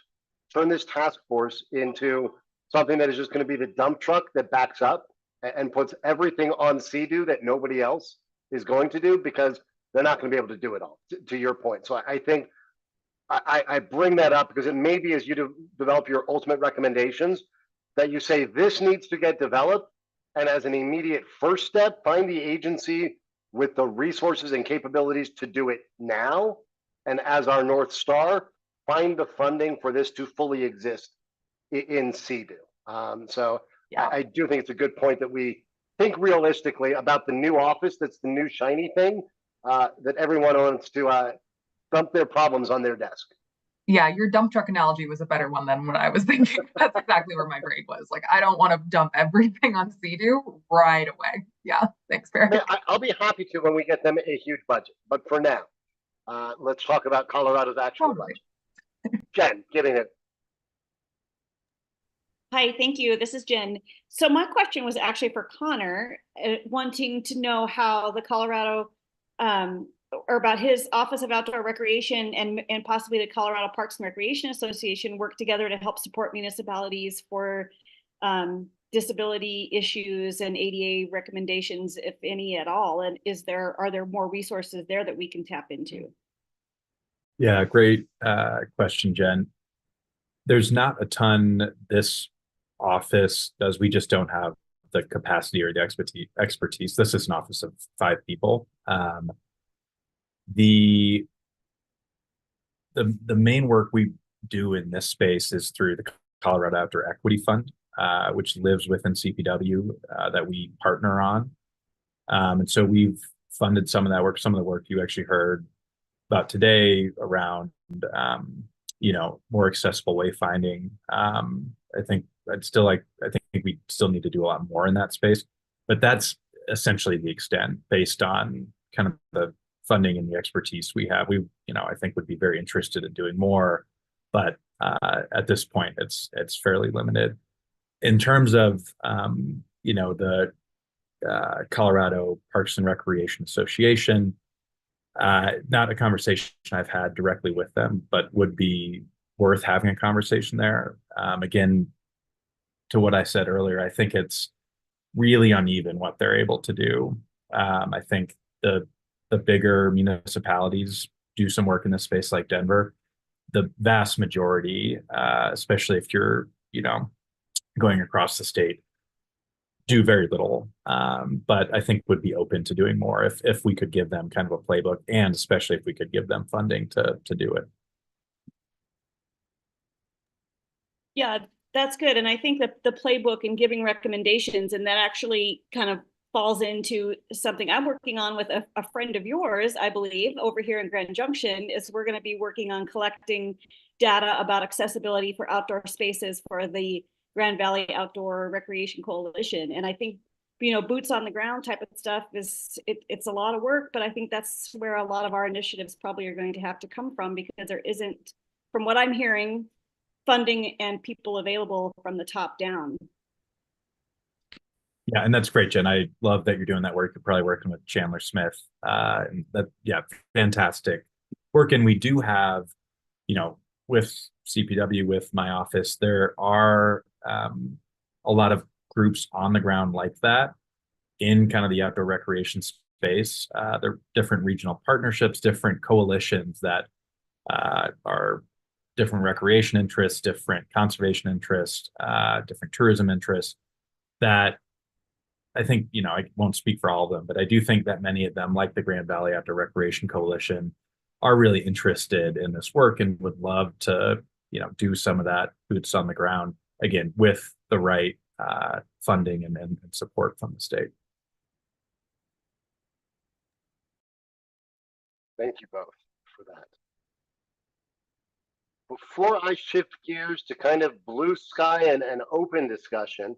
turn this task force into something that is just going to be the dump truck that backs up and puts everything on CDU that nobody else is going to do, because they're not going to be able to do it all, to your point. So I think I bring that up because it may be, as you develop your ultimate recommendations, that you say this needs to get developed, and as an immediate first step, find the agency with the resources and capabilities to do it now, and as our North Star, find the funding for this to fully exist in CDU. So yeah. I do think it's a good point that we think realistically about the new office that's the new shiny thing, that everyone wants to dump their problems on their desk. Yeah, your dump truck analogy was a better one than what I was thinking. That's exactly where my brain was. Like, I don't want to dump everything on CDU right away. Yeah, thanks, Barry. I'll be happy to when we get them a huge budget. But for now, let's talk about Colorado's actual budget. Jen, get in it. Hi, thank you. This is Jen. So my question was actually for Connor, wanting to know how the Colorado, or about his Office of Outdoor Recreation and possibly the Colorado Parks and Recreation Association work together to help support municipalities for disability issues and ADA recommendations, if any at all. And are there more resources there that we can tap into? Yeah, great question, Jen. There's not a ton this office does. We just don't have the capacity or the expertise. This is an office of 5 people. The main work we do in this space is through the Colorado Outdoor Equity Fund, which lives within CPW, that we partner on. And so we've funded some of that work, some of the work you actually heard about today around, more accessible wayfinding. I think we still need to do a lot more in that space, but that's essentially the extent based on kind of the funding and the expertise we have. I think would be very interested in doing more, but at this point, it's fairly limited. In terms of the Colorado Parks and Recreation Association, not a conversation I've had directly with them, but would be worth having a conversation there. Again, to what I said earlier, I think it's really uneven what they're able to do. I think the bigger municipalities do some work in this space, like Denver. The vast majority, especially if you're, going across the state, do very little. But I think would be open to doing more if we could give them kind of a playbook, and especially if we could give them funding to do it. Yeah, that's good. And I think that the playbook and giving recommendations, and that actually kind of falls into something I'm working on with a friend of yours, I believe, over here in Grand Junction, is we're going to be working on collecting data about accessibility for outdoor spaces for the Grand Valley Outdoor Recreation Coalition. And I think, boots on the ground type of stuff it's a lot of work, but I think that's where a lot of our initiatives probably are going to have to come from, because there isn't, from what I'm hearing, funding and people available from the top down. Yeah, and that's great, Jen. I love that you're doing that work. You're probably working with Chandler Smith. And that, yeah, fantastic work. And we do have, with CPW, with my office, there are a lot of groups on the ground like that in kind of the outdoor recreation space. There are different regional partnerships, different coalitions that are different recreation interests, different conservation interests, different tourism interests that I think, I won't speak for all of them, but I do think that many of them, like the Grand Valley Outdoor Recreation Coalition, are really interested in this work and would love to, do some of that boots on the ground, again, with the right funding and support from the state. Thank you both for that. Before I shift gears to kind of blue sky and open discussion,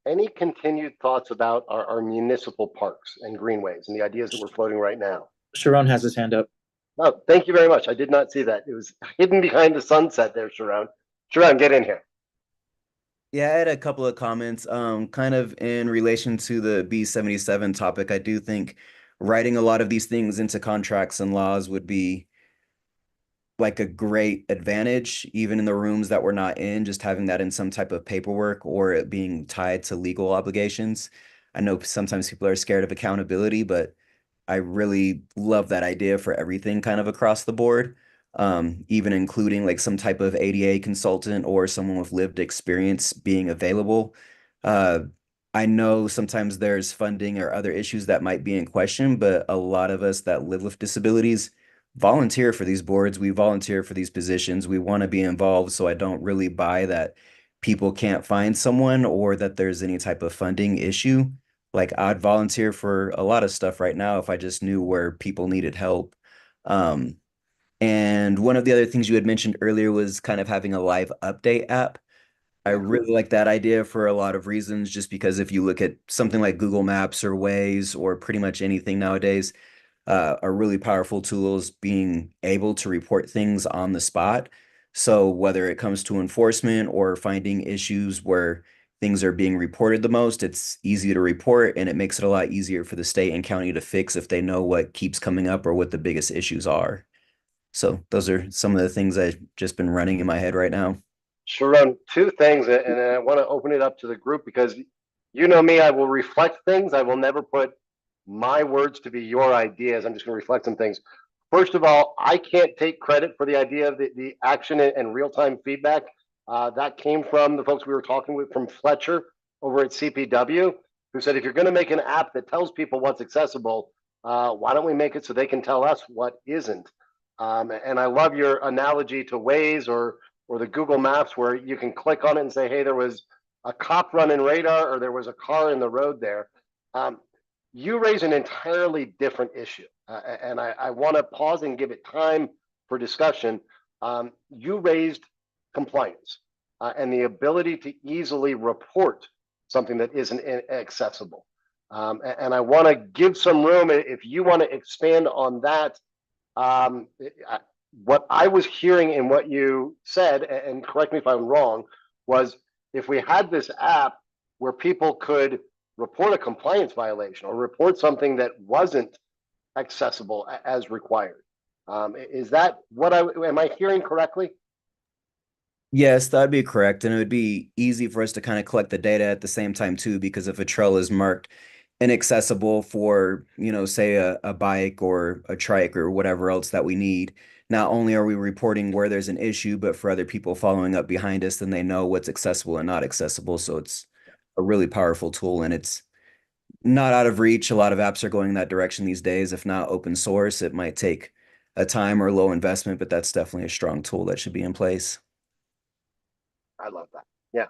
any continued thoughts about our municipal parks and greenways and the ideas that we're floating right now? Sharon has his hand up. Oh, thank you very much. I did not see that. It was hidden behind the sunset there, Sharon. Sharon, get in here. Yeah, I had a couple of comments. Kind of in relation to the B77 topic, I do think writing a lot of these things into contracts and laws would be like a great advantage, even in the rooms that we're not in, just having that in some type of paperwork or it being tied to legal obligations. I know sometimes people are scared of accountability, but I really love that idea for everything kind of across the board, even including like some type of ADA consultant or someone with lived experience being available. I know sometimes there's funding or other issues that might be in question, but a lot of us that live with disabilities volunteer for these boards. We volunteer for these positions. We want to be involved. So I don't really buy that people can't find someone or that there's any type of funding issue. Like I'd volunteer for a lot of stuff right now if I just knew where people needed help. And one of the other things you had mentioned earlier was kind of having a live update app. I really like that idea for a lot of reasons, just because if you look at something like Google Maps or Waze or pretty much anything nowadays, are really powerful tools being able to report things on the spot. So whether it comes to enforcement or finding issues where things are being reported the most, it's easy to report and it makes it a lot easier for the state and county to fix if they know what keeps coming up or what the biggest issues are. So those are some of the things I've just been running in my head right now. Sharon, two things, and I want to open it up to the group because you know me, I will reflect things. I will never put my words to be your ideas. I'm just going to reflect some things. First of all, I can't take credit for the idea of the action and real-time feedback. That came from the folks we were talking with from Fletcher over at CPW, who said, if you're going to make an app that tells people what's accessible, why don't we make it so they can tell us what isn't? And I love your analogy to Waze or the Google Maps, where you can click on it and say, hey, there was a cop running radar or there was a car in the road there. You raise an entirely different issue. And I want to pause and give it time for discussion. You raised compliance and the ability to easily report something that isn't accessible. And I want to give some room if you want to expand on that. What I was hearing in what you said, and correct me if I'm wrong, was if we had this app where people could report a compliance violation or report something that wasn't accessible as required. Is that what am I hearing correctly? Yes, that'd be correct. And it would be easy for us to kind of collect the data at the same time too, because if a trail is marked inaccessible for, say a bike or a trike or whatever else that we need, not only are we reporting where there's an issue, but for other people following up behind us, then they know what's accessible and not accessible. So it's a really powerful tool and it's not out of reach. A lot of apps are going that direction these days. If not open source, it might take a time or low investment, but that's definitely a strong tool that should be in place. I love that. Yeah.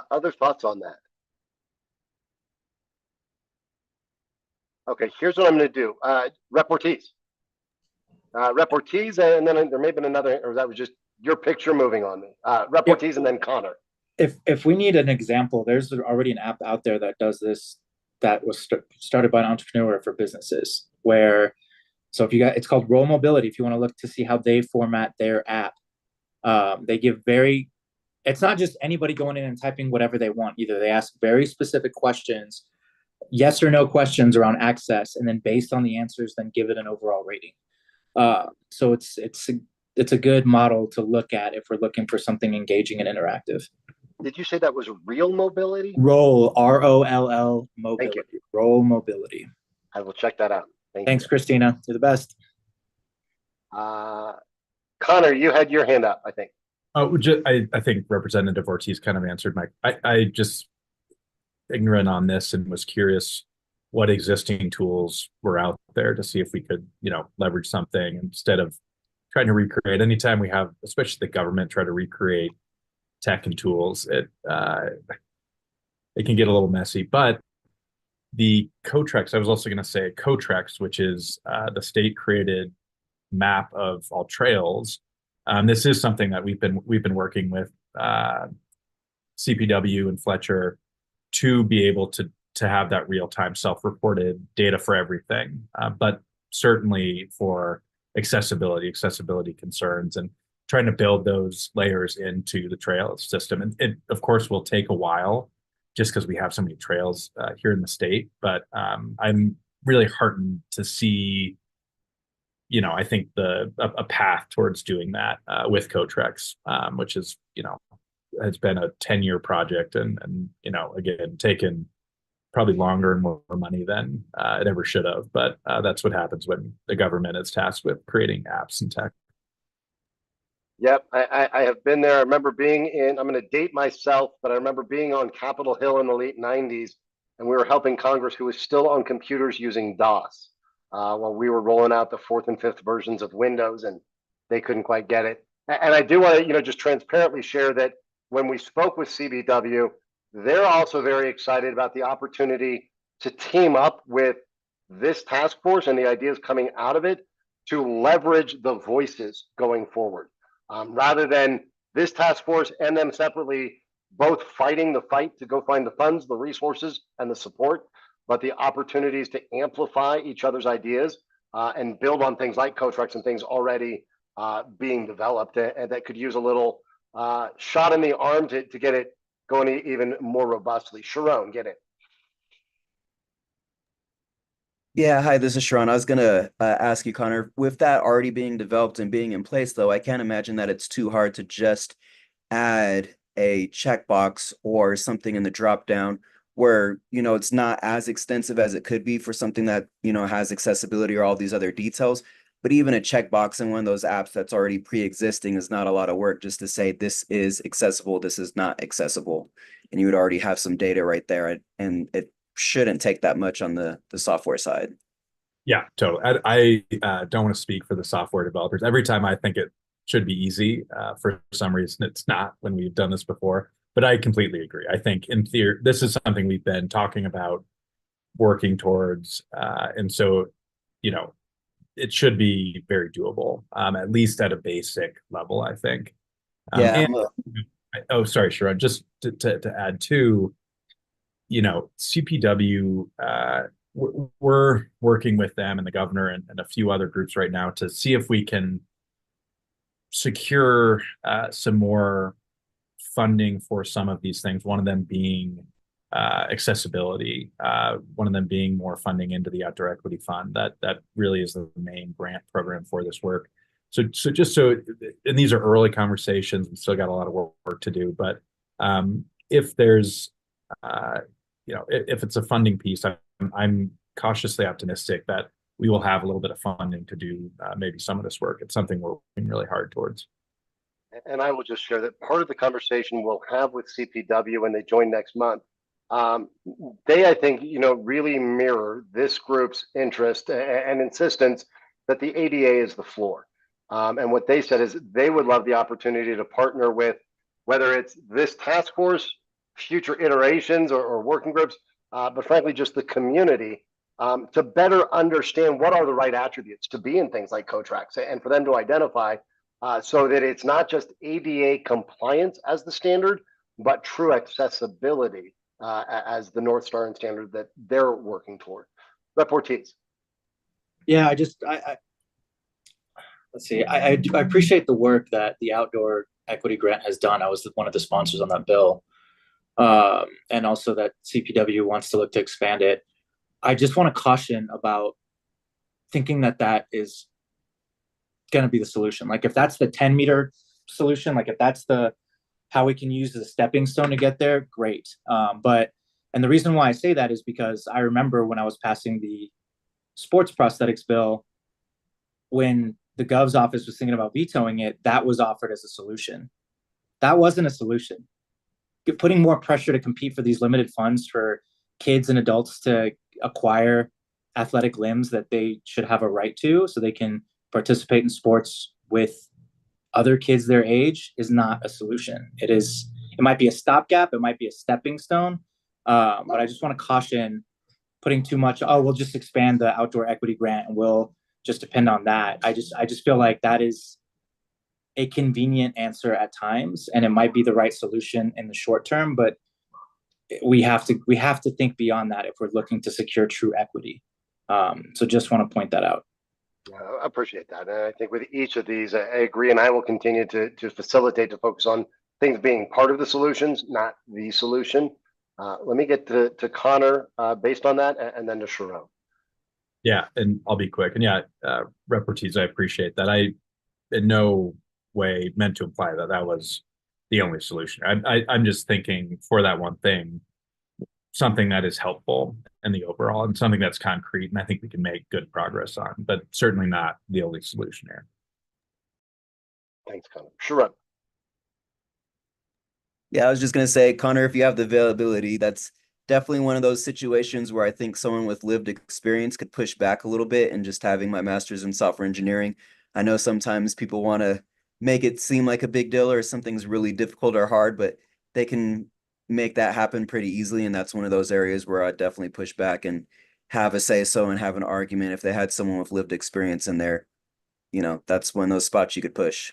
Other thoughts on that? Okay, here's what I'm going to do. Rep Ortiz. Rep Ortiz, and then there may have been another, or that was just your picture moving on me. Rep Ortiz and then Connor. If we need an example, there's already an app out there that does this, that was started by an entrepreneur for businesses, where, so if you got, it's called Roll Mobility. If you want to look to see how they format their app, they give it's not just anybody going in and typing whatever they want either. They ask very specific questions, yes or no questions around access, and then based on the answers, then give it an overall rating. So it's a good model to look at if we're looking for something engaging and interactive. Did you say that was real mobility? Roll, ROLL, mobility. Thank you. Roll Mobility. I will check that out. Thanks, Christina. You're the best. Connor, you had your hand up, I think. I think Representative Ortiz kind of answered I just ignorant on this and was curious what existing tools were out there to see if we could, leverage something instead of trying to recreate. Anytime we have, especially the government, try to recreate tech and tools, it can get a little messy. But the Cotrex, I was also going to say Cotrex, which is the state created map of all trails. This is something that we've been working with CPW and Fletcher to be able to have that real-time self-reported data for everything, but certainly for accessibility concerns, and trying to build those layers into the trail system. And it, of course, will take a while just because we have so many trails here in the state. But I'm really heartened to see, I think a path towards doing that with Cotrex, which is, has been a 10-year project and again, taken probably longer and more money than it ever should have. But that's what happens when the government is tasked with creating apps and tech. Yep, I have been there. I remember being I'm going to date myself, but I remember being on Capitol Hill in the late 90s, and we were helping Congress, who was still on computers using DOS, while we were rolling out the 4th and 5th versions of Windows, and they couldn't quite get it. And I do want to, just transparently share that when we spoke with CBW, they're also very excited about the opportunity to team up with this task force and the ideas coming out of it to leverage the voices going forward. Rather than this task force and them separately both fighting the fight to go find the funds, the resources, and the support, but the opportunities to amplify each other's ideas and build on things like Cotrex and things already being developed, and that could use a little shot in the arm to get it going even more robustly. Sharon, get it. Yeah, hi, this is Sharon. I was gonna ask you, Connor, with that already being developed and being in place, though, I can't imagine that it's too hard to just add a checkbox or something in the drop down where, it's not as extensive as it could be for something that, has accessibility or all these other details. But even a checkbox in one of those apps that's already pre-existing is not a lot of work, just to say this is accessible, this is not accessible. And you would already have some data right there, and it shouldn't take that much on the software side. Yeah, totally. I don't want to speak for the software developers. Every time I think it should be easy, for some reason it's not when we've done this before. But I completely agree. I think in theory, this is something we've been talking about, working towards, and so, it should be very doable, at least at a basic level, I think. Yeah. Oh, sorry, Sharon. Just to add to, CPW, we're working with them and the governor and a few other groups right now to see if we can secure some more funding for some of these things. One of them being accessibility, one of them being more funding into the Outdoor Equity Fund. That really is the main grant program for this work. So and these are early conversations. We still got a lot of work to do, but if there's if it's a funding piece, I'm cautiously optimistic that we will have a little bit of funding to do maybe some of this work. It's something we're working really hard towards. And I will just share that part of the conversation we'll have with CPW when they join next month, they, I think, really mirror this group's interest and insistence that the ADA is the floor. And what they said is they would love the opportunity to partner with, whether it's this task force, future iterations or working groups, but frankly, just the community, to better understand what are the right attributes to be in things like Cotrex, and for them to identify so that it's not just ADA compliance as the standard, but true accessibility as the North Star and standard that they're working toward. Rep. Ortiz. Yeah, let's see. I appreciate the work that the Outdoor Equity Grant has done. I was one of the sponsors on that bill, and also that CPW wants to look to expand it. I just want to caution about thinking that that is going to be the solution. Like if that's the 10-meter solution, like if that's how we can use the stepping stone to get there, great. And the reason why I say that is because I remember when I was passing the sports prosthetics bill, when the Gov's office was thinking about vetoing it, that was offered as a solution. That wasn't a solution. Putting more pressure to compete for these limited funds for kids and adults to acquire athletic limbs that they should have a right to so they can participate in sports with other kids their age is not a solution. It might be a stopgap, it might be a stepping stone, but I just want to caution putting too much, we'll just expand the outdoor equity grant and we'll just depend on that. I just feel like that is a convenient answer at times, and it might be the right solution in the short term, but we have to think beyond that if we're looking to secure true equity. So just want to point that out. I appreciate that. And I think with each of these, I agree, and I will continue to facilitate to focus on things being part of the solutions, not the solution. Let me get to Connor based on that, and then to Sharon. Yeah, and I'll be quick. And yeah, Rep. Ortiz, I appreciate that. I in no way meant to imply that that was the only solution. I'm just thinking for that one thing, something that is helpful in the overall and something that's concrete, and I think we can make good progress on, but certainly not the only solution here. Thanks, Connor. Sharon. Yeah, I was just going to say, Connor, if you have the availability, that's definitely one of those situations where I think someone with lived experience could push back a little bit. And just having my master's in software engineering, I know sometimes people want to make it seem like a big deal or something's really difficult or hard, but they can make that happen pretty easily. And that's one of those areas where I'd definitely push back and have a say-so and have an argument. If they had someone with lived experience in there, that's one of those spots you could push.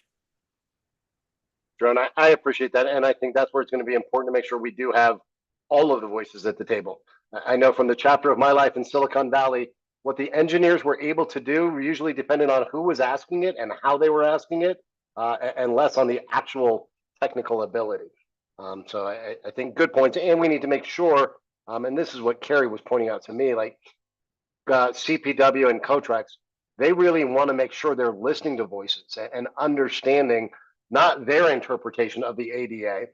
Sharon, I appreciate that. And I think that's where it's going to be important to make sure we do have all of the voices at the table. I know from the chapter of my life in Silicon Valley, what the engineers were able to do usually depended on who was asking it and how they were asking it, and less on the actual technical ability. So I think good points. And we need to make sure, and this is what Carrie was pointing out to me, like CPW and Cotrax, they really want to make sure they're listening to voices and understanding not their interpretation of the ADA,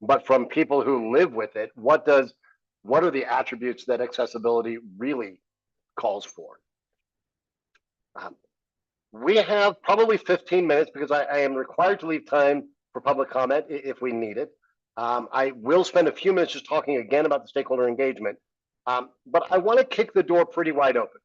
but from people who live with it. What are the attributes that accessibility really calls for? We have probably 15 minutes because I am required to leave time for public comment if we need it. I will spend a few minutes just talking again about the stakeholder engagement, but I want to kick the door pretty wide open.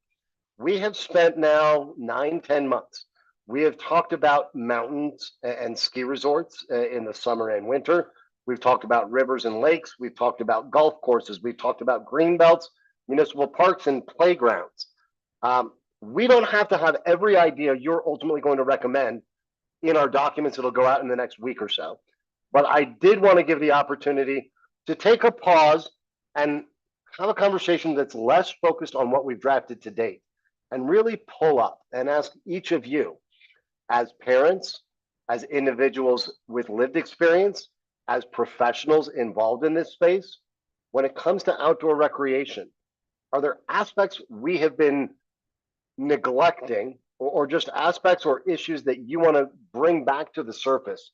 We have spent now 9-10 months. We have talked about mountains and ski resorts in the summer and winter. We've talked about rivers and lakes. We've talked about golf courses. We've talked about green belts, municipal parks, and playgrounds. We don't have to have every idea you're ultimately going to recommend in our documents that'll go out in the next week or so. But I did want to give the opportunity to take a pause and have a conversation that's less focused on what we've drafted to date and really pull up and ask each of you, as parents, as individuals with lived experience, as professionals involved in this space, when it comes to outdoor recreation, are there aspects we have been neglecting or just aspects or issues that you want to bring back to the surface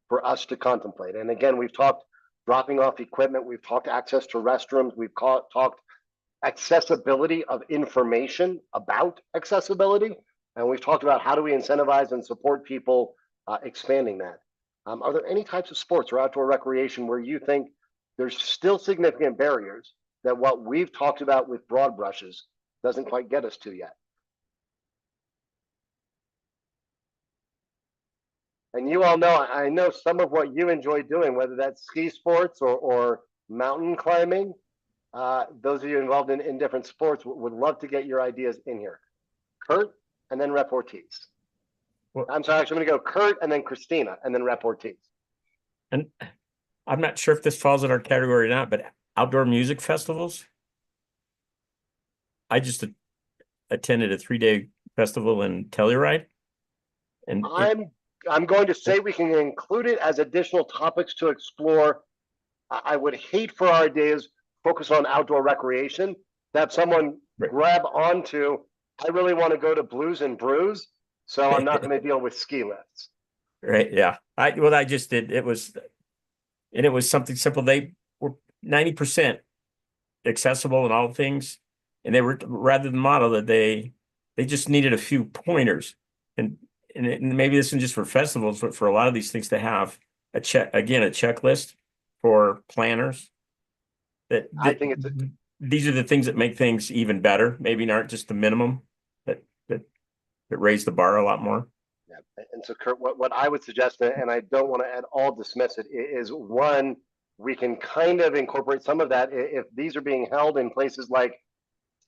for us to contemplate? And again, we've talked dropping off equipment, we've talked access to restrooms, we've talked accessibility of information about accessibility, and we've talked about how do we incentivize and support people expanding that. Are there any types of sports or outdoor recreation where you think there's still significant barriers that what we've talked about with broad brushes doesn't quite get us to yet? And you all know, I know some of what you enjoy doing, whether that's ski sports or mountain climbing. Those of you involved in different sports would love to get your ideas in here. Kurt, and then Rep. Ortiz. I'm sorry, actually, I'm gonna go Kurt and then Christina and then Rep Ortiz. And I'm not sure if this falls in our category or not, but outdoor music festivals. I just attended a 3-day festival in Telluride. And I'm going to say we can include it as additional topics to explore. I would hate for our days focus on outdoor recreation, that someone Right. grab onto, I really want to go to Blues and Brews, so I'm not going to deal with ski lifts. right, yeah. I just did, it was something simple. They were 90% accessible in all things. And they were, rather than model that they just needed a few pointers. And maybe this isn't just for festivals, but for a lot of these things to have a checklist for planners. I think These are the things that make things even better. Maybe not just the minimum, that raise the bar a lot more. Yeah. And so, Kurt, what I would suggest, and I don't want to at all dismiss it, is one, we can kind of incorporate some of that if these are being held in places like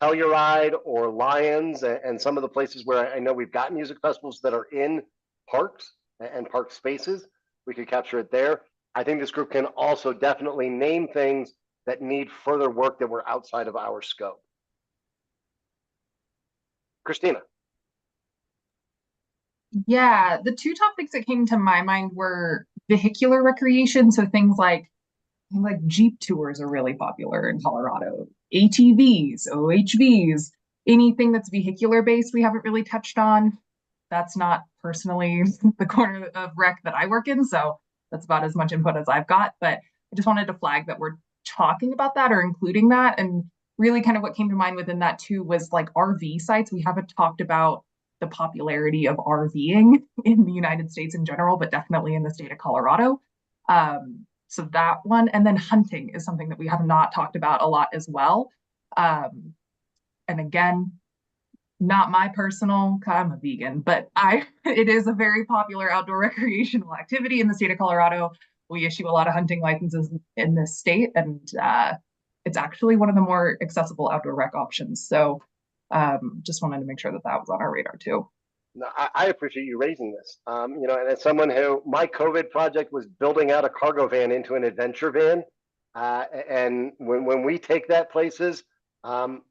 Telluride or Lions and some of the places where I know we've got music festivals that are in parks and park spaces. We could capture it there. I think this group can also definitely name things that need further work that were outside of our scope. Christina. Yeah, the two topics that came to my mind were vehicular recreation. So things like Jeep tours are really popular in Colorado, ATVs, OHVs, anything that's vehicular based, we haven't really touched on. That's not personally the corner of rec that I work in, so that's about as much input as I've got. But I just wanted to flag that we're talking about that or including that. And really kind of what came to mind within that too was like RV sites. We haven't talked about the popularity of RVing in the United States in general, but definitely in the state of Colorado. So that one, and then hunting is something that we have not talked about a lot as well. And again, not my personal, I'm a vegan, but it is a very popular outdoor recreational activity in the state of Colorado. We issue a lot of hunting licenses in this state, and it's actually one of the more accessible outdoor rec options. So just wanted to make sure that was on our radar too. No, I appreciate you raising this. And as someone who, my COVID project was building out a cargo van into an adventure van. And when we take that places, some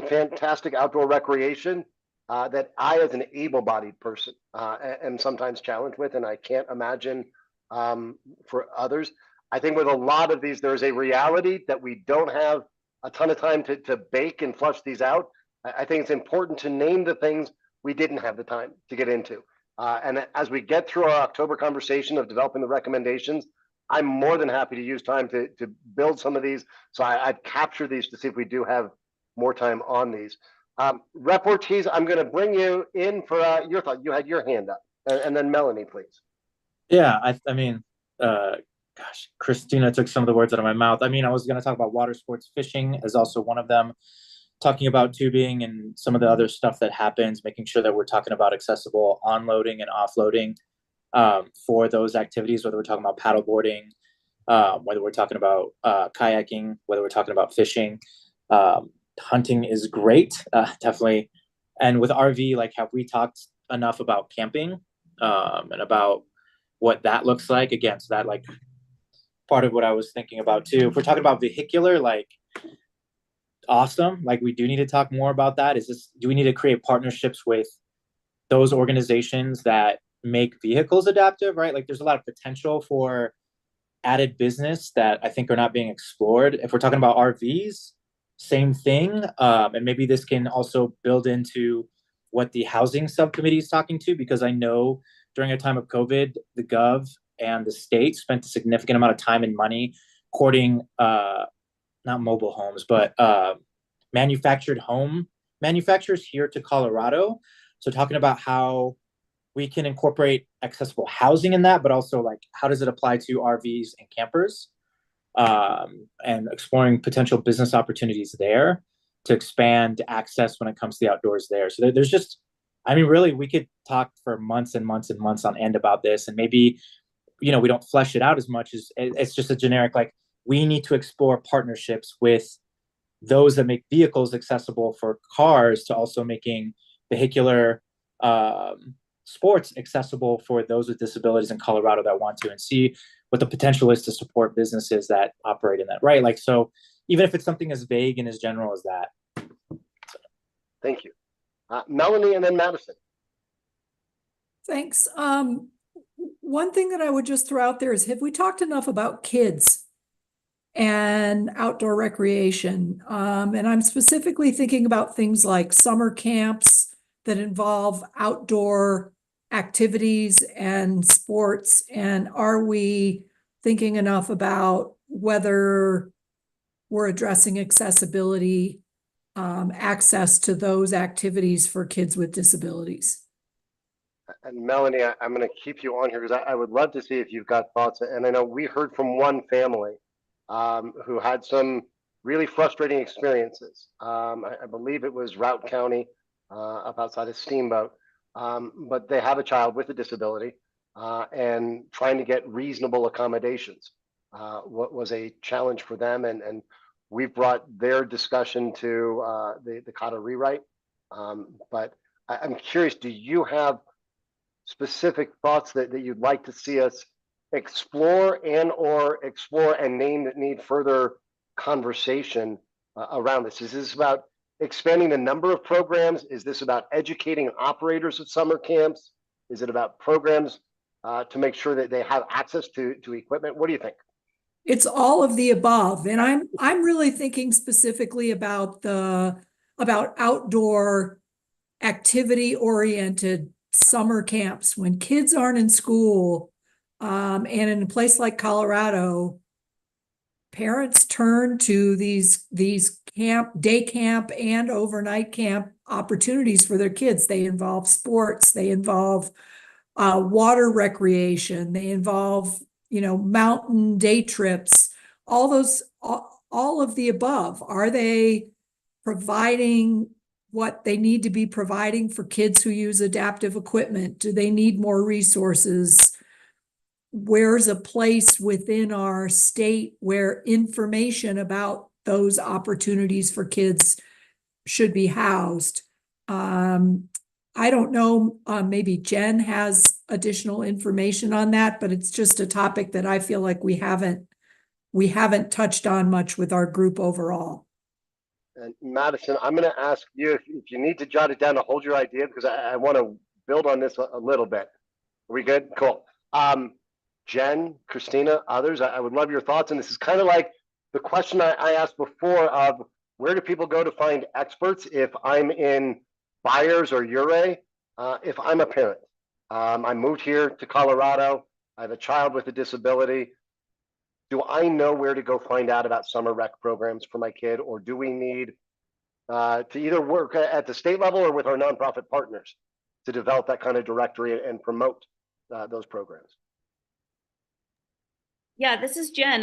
fantastic outdoor recreation that I, as an able-bodied person, am sometimes challenged with, and I can't imagine for others. I think with a lot of these, there's a reality that we don't have a ton of time to bake and flush these out. I think it's important to name the things we didn't have the time to get into. And as we get through our October conversation of developing the recommendations, I'm more than happy to use time to build some of these. So I've captured these to see if we do have more time on these. Rep Ortiz, I'm going to bring you in for your thought. You had your hand up, and then Melanie, please. Yeah, I mean, gosh, Christina took some of the words out of my mouth. I mean, I was going to talk about water sports, fishing is also one of them. Talking about tubing and some of the other stuff that happens, making sure that we're talking about accessible onloading and offloading for those activities, whether we're talking about paddleboarding, whether we're talking about kayaking, whether we're talking about fishing. Hunting is great, definitely. And with RV, like, have we talked enough about camping and about what that looks like? Again, so that, like, part of what I was thinking about too. If we're talking about vehicular, like, awesome. Like, we do need to talk more about that. Do we need to create partnerships with those organizations that make vehicles adaptive, right? Like, there's a lot of potential for added business that I think are not being explored. If we're talking about RVs, same thing. And maybe this can also build into what the housing subcommittee is talking to, because I know during a time of COVID, the gov and the state spent a significant amount of time and money courting not mobile homes, but manufactured home manufacturers here to Colorado. So talking about how we can incorporate accessible housing in that, but also, like, how does it apply to RVs and campers, and exploring potential business opportunities there to expand access when it comes to the outdoors there. So there's just, I mean, really, we could talk for months and months and months on end about this, and maybe, we don't flesh it out as much as it's just a generic, like, we need to explore partnerships with those that make vehicles accessible for cars to also making vehicular sports accessible for those with disabilities in Colorado that want to, and see what the potential is to support businesses that operate in that, right? Like, so even if it's something as vague and as general as that. Thank you. Melanie and then Madison. Thanks. One thing that I would just throw out there is, have we talked enough about kids and outdoor recreation? And I'm specifically thinking about things like summer camps that involve outdoor activities and sports. And are we thinking enough about whether we're addressing accessibility, access to those activities for kids with disabilities? And Melanie, I'm going to keep you on here because I would love to see if you've got thoughts. And I know we heard from one family who had some really frustrating experiences. I believe it was Routt County up outside of Steamboat. But they have a child with a disability and trying to get reasonable accommodations what was a challenge for them. And we've brought their discussion to the CATA rewrite. But I'm curious, do you have specific thoughts that you'd like to see us explore and name that need further conversation around this? Is this about expanding the number of programs? Is this about educating operators of summer camps? Is it about programs to make sure that they have access to equipment? What do you think? It's all of the above. And I'm really thinking specifically about outdoor activity oriented summer camps when kids aren't in school. And in a place like Colorado, parents turn to these day camp and overnight camp opportunities for their kids. They involve sports, they involve water recreation, they involve, mountain day trips, all of the above. Are they providing what they need to be providing for kids who use adaptive equipment? Do they need more resources? Where's a place within our state where information about those opportunities for kids should be housed? I don't know, maybe Jen has additional information on that, but it's just a topic that I feel like we haven't touched on much with our group overall. And Madison, I'm going to ask you if you need to jot it down to hold your idea, because I want to build on this a little bit. Are we good? Cool. Jen, Christina, others, I would love your thoughts. And this is kind of like the question I asked before of where do people go to find experts if I'm in Byers or Ouray? If I'm a parent, I moved here to Colorado, I have a child with a disability. Do I know where to go find out about summer rec programs for my kid, or do we need to either work at the state level or with our nonprofit partners to develop that kind of directory and promote those programs? Yeah, this is Jen.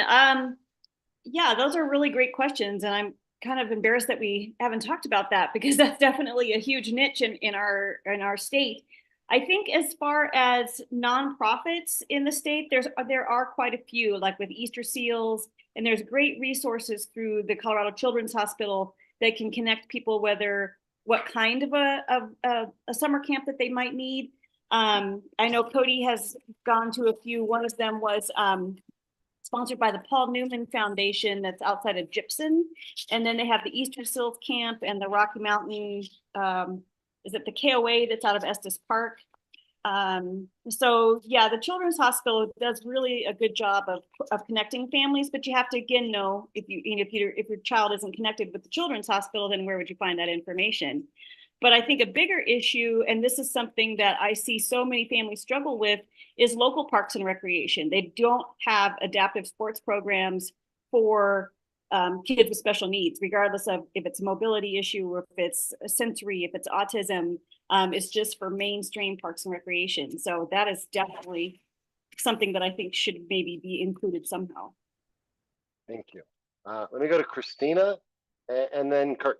Yeah, those are really great questions. And I'm kind of embarrassed that we haven't talked about that, because that's definitely a huge niche in our state. I think as far as nonprofits in the state, there are quite a few, like with Easter Seals, and there's great resources through the Colorado Children's Hospital that can connect people, what kind of a summer camp that they might need. I know Cody has gone to a few. One of them was sponsored by the Paul Newman Foundation that's outside of Gypsum. And then they have the Easter Seals Camp and the Rocky Mountain, is it the KOA that's out of Estes Park? So yeah, the Children's Hospital does really a good job of connecting families, but you have to again know if your child isn't connected with the Children's Hospital, then where would you find that information? But I think a bigger issue, and this is something that I see so many families struggle with, is local parks and recreation. They don't have adaptive sports programs for kids with special needs, regardless of if it's a mobility issue or if it's a sensory, if it's autism. It's just for mainstream parks and recreation. So that is definitely something that I think should maybe be included somehow. Thank you. Let me go to Christina and then Kurt.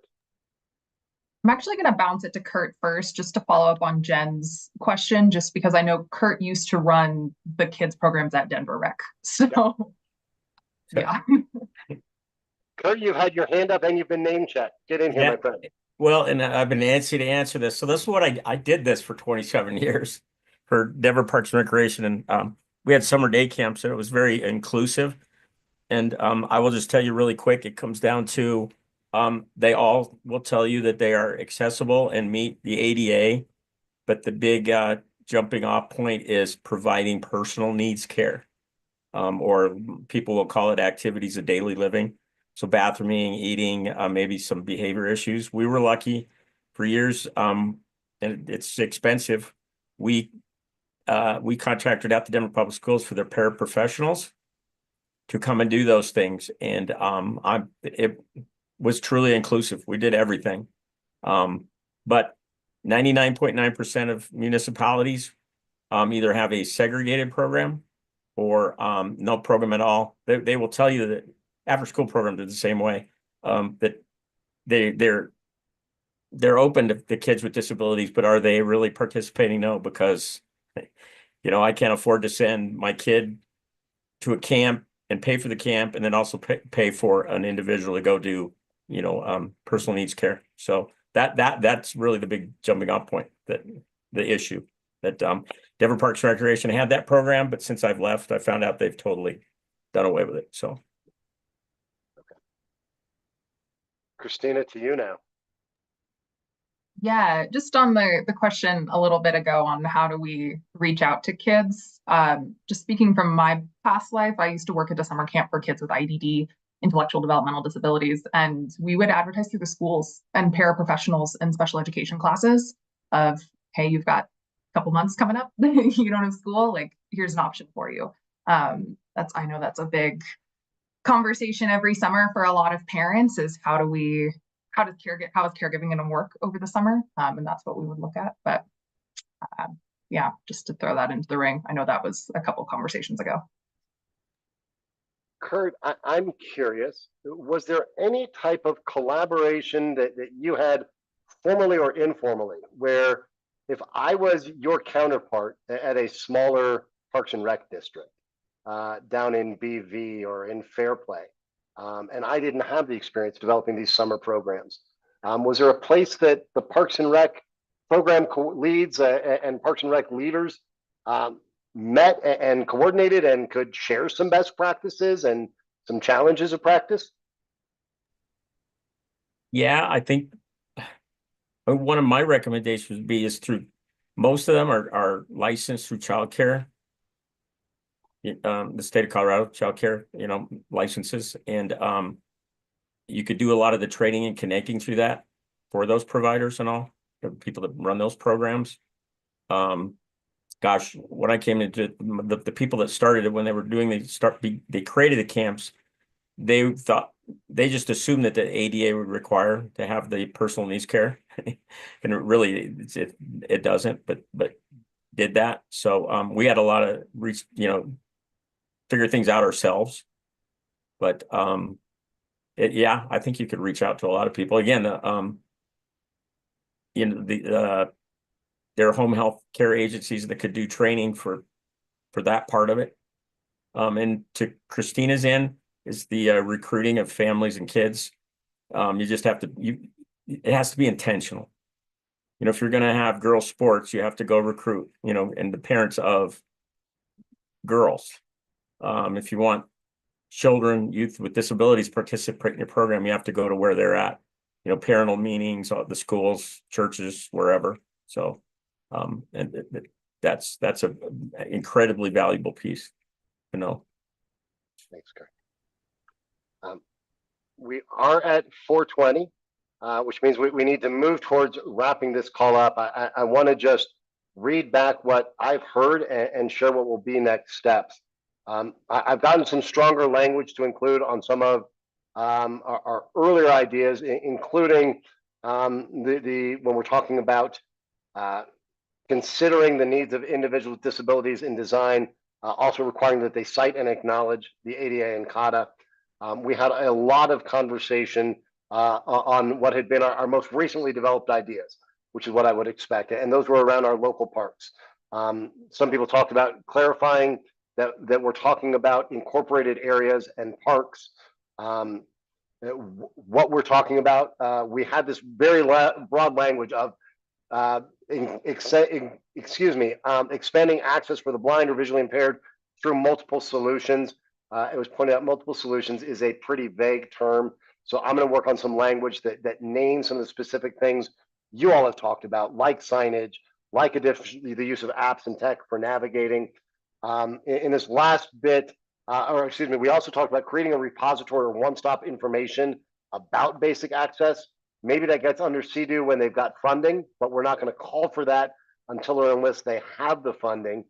I'm actually going to bounce it to Kurt first, just to follow up on Jen's question, just because I know Kurt used to run the kids programs at Denver Rec. So, yeah. Kurt, you've had your hand up and you've been name checked. Get in here, my friend. Well, and I've been antsy to answer this. So this is what I did this for 27 years. for Denver Parks and Recreation, and we had summer day camps, and it was very inclusive. And I will just tell you really quick, it comes down to they all will tell you that they are accessible and meet the ADA, but the big jumping off point is providing personal needs care, or people will call it activities of daily living. So bathrooming, eating, maybe some behavior issues. We were lucky for years, and it's expensive. We contracted out the Denver Public Schools for their paraprofessionals to come and do those things. And it was truly inclusive. We did everything. But 99.9% of municipalities either have a segregated program or no program at all. They will tell you that after school programs are the same way, that they're open to the kids with disabilities, but are they really participating? No, because I can't afford to send my kid to a camp and pay for the camp and then also pay for an individual to go do, personal needs care. So that's really the big jumping off point, that the issue that Denver Parks and Recreation had that program, but since I've left, I found out they've totally done away with it. So. Okay. Christina, to you now. Yeah, just on the question a little bit ago on how do we reach out to kids. Just speaking from my past life, I used to work at a summer camp for kids with IDD, intellectual developmental disabilities, and we would advertise through the schools and paraprofessionals and special education classes of, hey, you've got a couple months coming up, you don't have school, like here's an option for you. I know that's a big conversation every summer for a lot of parents, is how is caregiving going to work over the summer? And that's what we would look at. But yeah, just to throw that into the ring. I know that was a couple conversations ago. Kurt, I'm curious, was there any type of collaboration that you had formally or informally, where if I was your counterpart at a smaller Parks and Rec district down in BV or in Fairplay, and I didn't have the experience developing these summer programs, was there a place that the Parks and Rec program leads and Parks and Rec leaders met and coordinated and could share some best practices and some challenges of practice? Yeah, I think one of my recommendations would be is through, most of them are licensed through childcare, the state of Colorado childcare, licenses, and you could do a lot of the training and connecting through that for those providers and all the people that run those programs. Gosh, when I came into the people that started it, when they were doing they created the camps, they just assumed that the ADA would require to have the personal needs care, and it doesn't, but did that. So we had a lot of figure things out ourselves, but yeah, I think you could reach out to a lot of people. Again, there are home health care agencies that could do training for that part of it. And to Christina's end is the recruiting of families and kids. You just have to, it has to be intentional. If you're going to have girls sports, you have to go recruit, and the parents of girls. If you want children, youth with disabilities participate in your program, you have to go to where they're at, parental meetings, the schools, churches, wherever. So, and that's a incredibly valuable piece to know. Thanks, Kurt. We are at 4:20, which means we need to move towards wrapping this call up. I want to just read back what I've heard and share what will be next steps. I've gotten some stronger language to include on some of our earlier ideas, including when we're talking about considering the needs of individuals with disabilities in design, also requiring that they cite and acknowledge the ADA and CADA. We had a lot of conversation on what had been our most recently developed ideas, which is what I would expect. And those were around our local parks. Some people talked about clarifying that we're talking about incorporated areas and parks. What we're talking about, we had this very broad language of expanding access for the blind or visually impaired through multiple solutions. It was pointed out multiple solutions is a pretty vague term. So I'm going to work on some language that names some of the specific things you all have talked about, like signage, like the use of apps and tech for navigating. In this last bit, we also talked about creating a repository or one-stop information about basic access. Maybe that gets under CDU when they've got funding, but we're not going to call for that until or unless they have the funding.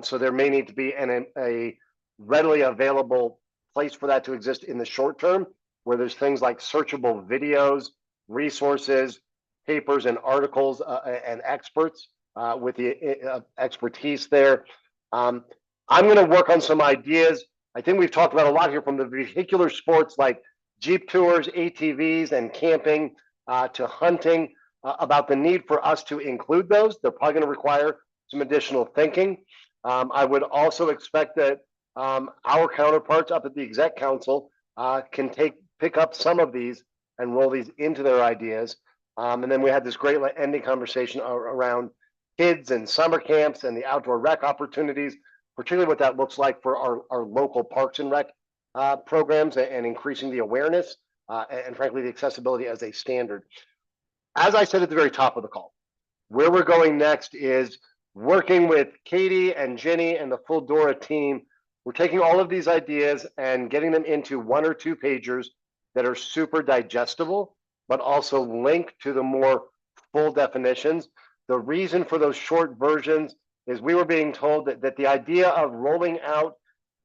So there may need to be a readily available place for that to exist in the short term, where there's things like searchable videos, resources, papers and articles, and experts with the expertise there. I'm going to work on some ideas. I think we've talked about a lot here, from the vehicular sports like Jeep tours, ATVs, and camping, to hunting, about the need for us to include those. They're probably going to require some additional thinking. I would also expect that our counterparts up at the Exec Council can pick up some of these and roll these into their ideas. And then we had this great ending conversation around kids and summer camps and the outdoor rec opportunities, particularly what that looks like for our local parks and rec programs, and increasing the awareness and frankly the accessibility as a standard. As I said at the very top of the call, where we're going next is working with Katie and Jenny and the full Dora team. We're taking all of these ideas and getting them into 1 or 2 pagers that are super digestible, but also link to the more full definitions. The reason for those short versions is we were being told that the idea of rolling out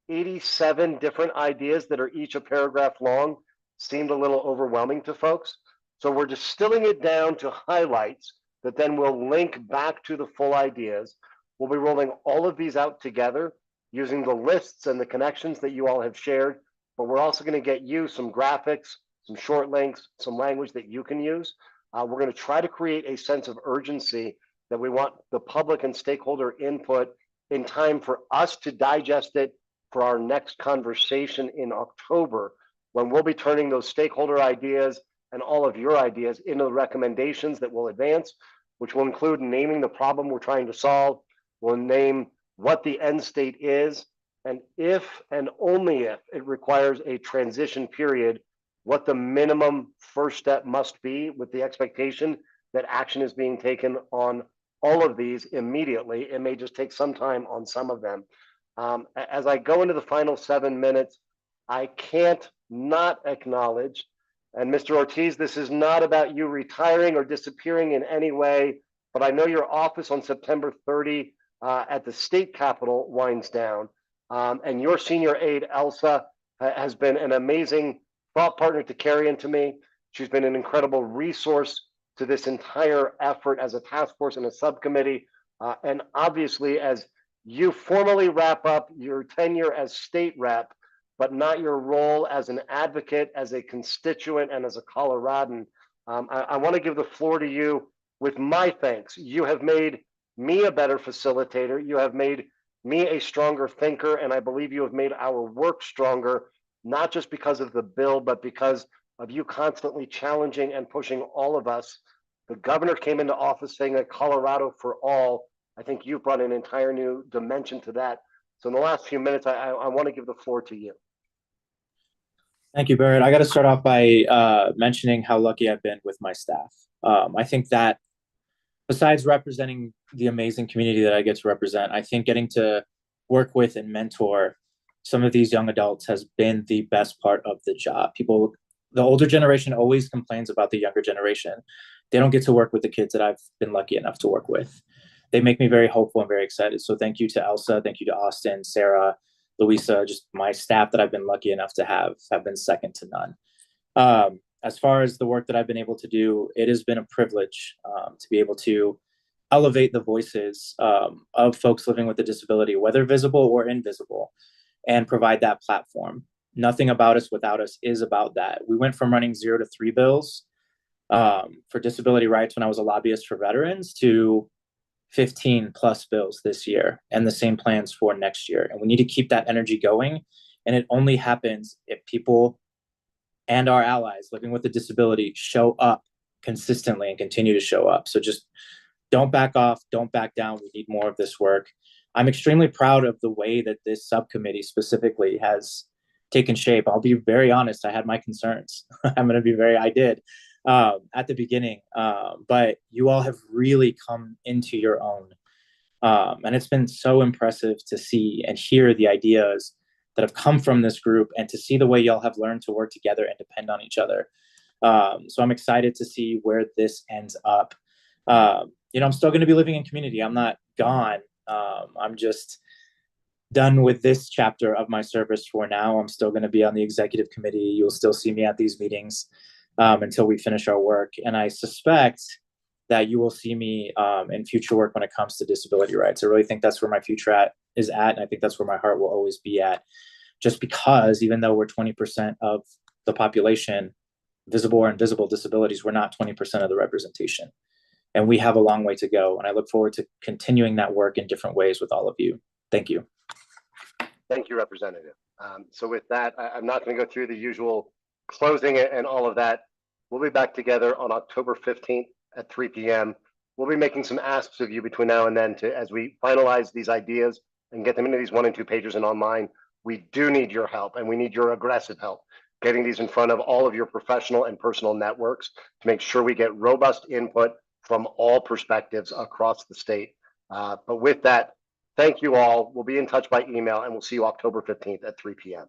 87 different ideas that are each a paragraph long seemed a little overwhelming to folks. So we're distilling it down to highlights that then will link back to the full ideas. We'll be rolling all of these out together using the lists and the connections that you all have shared, but we're also going to get you some graphics, some short links, some language that you can use. We're going to try to create a sense of urgency that we want the public and stakeholder input in time for us to digest it for our next conversation in October, when we'll be turning those stakeholder ideas and all of your ideas into the recommendations that we'll advance, which will include naming the problem we're trying to solve. We'll name what the end state is, and if and only if it requires a transition period, what the minimum first step must be, with the expectation that action is being taken on all of these immediately. It may just take some time on some of them. As I go into the final 7 minutes, I can't not acknowledge, and Mr. Ortiz, this is not about you retiring or disappearing in any way, but I know your office on September 30 at the state capitol winds down, and your senior aide, Elsa, has been an amazing thought partner to Carrie and to me. She's been an incredible resource to this entire effort as a task force and a subcommittee. And obviously, as you formally wrap up your tenure as state rep, but not your role as an advocate, as a constituent, and as a Coloradan, I want to give the floor to you with my thanks. You have made me a better facilitator. You have made me a stronger thinker, and I believe you have made our work stronger, not just because of the bill, but because of you constantly challenging and pushing all of us. The governor came into office saying that Colorado for all. I think you've brought an entire new dimension to that. So in the last few minutes, I want to give the floor to you. Thank you, Barrett. I got to start off by mentioning how lucky I've been with my staff. I think that besides representing the amazing community that I get to represent, I think getting to work with and mentor some of these young adults has been the best part of the job. The older generation always complains about the younger generation. They don't get to work with the kids that I've been lucky enough to work with. They make me very hopeful and very excited. So thank you to Elsa, thank you to Austin, Sarah, Louisa, just my staff that I've been lucky enough to have been second to none. As far as the work that I've been able to do, it has been a privilege to be able to elevate the voices of folks living with a disability, whether visible or invisible, and provide that platform. Nothing about us without us is about that. We went from running 0 to 3 bills for disability rights when I was a lobbyist for veterans to 15 plus bills this year, and the same plans for next year. And we need to keep that energy going. And it only happens if people and our allies living with a disability show up consistently and continue to show up. So just don't back off, don't back down. We need more of this work. I'm extremely proud of the way that this subcommittee specifically has taken shape. I'll be very honest, I had my concerns. I did at the beginning, but you all have really come into your own. And it's been so impressive to see and hear the ideas that have come from this group and to see the way y'all have learned to work together and depend on each other. So I'm excited to see where this ends up. I'm still going to be living in community. I'm not gone. I'm just done with this chapter of my service for now. I'm still going to be on the executive committee. You'll still see me at these meetings until we finish our work. And I suspect that you will see me in future work when it comes to disability rights. I really think that's where my future is at. And I think that's where my heart will always be at. Just because even though we're 20% of the population, visible or invisible disabilities, we're not 20% of the representation. And we have a long way to go. And I look forward to continuing that work in different ways with all of you. Thank you. Thank you, Representative. So with that, I'm not going to go through the usual closing and all of that. We'll be back together on October 15th at 3 p.m. We'll be making some asks of you between now and then as we finalize these ideas and get them into these 1 and 2 pages and online. We do need your help, and we need your aggressive help getting these in front of all of your professional and personal networks to make sure we get robust input from all perspectives across the state. But with that, thank you all. We'll be in touch by email, and we'll see you October 15th at 3 p.m.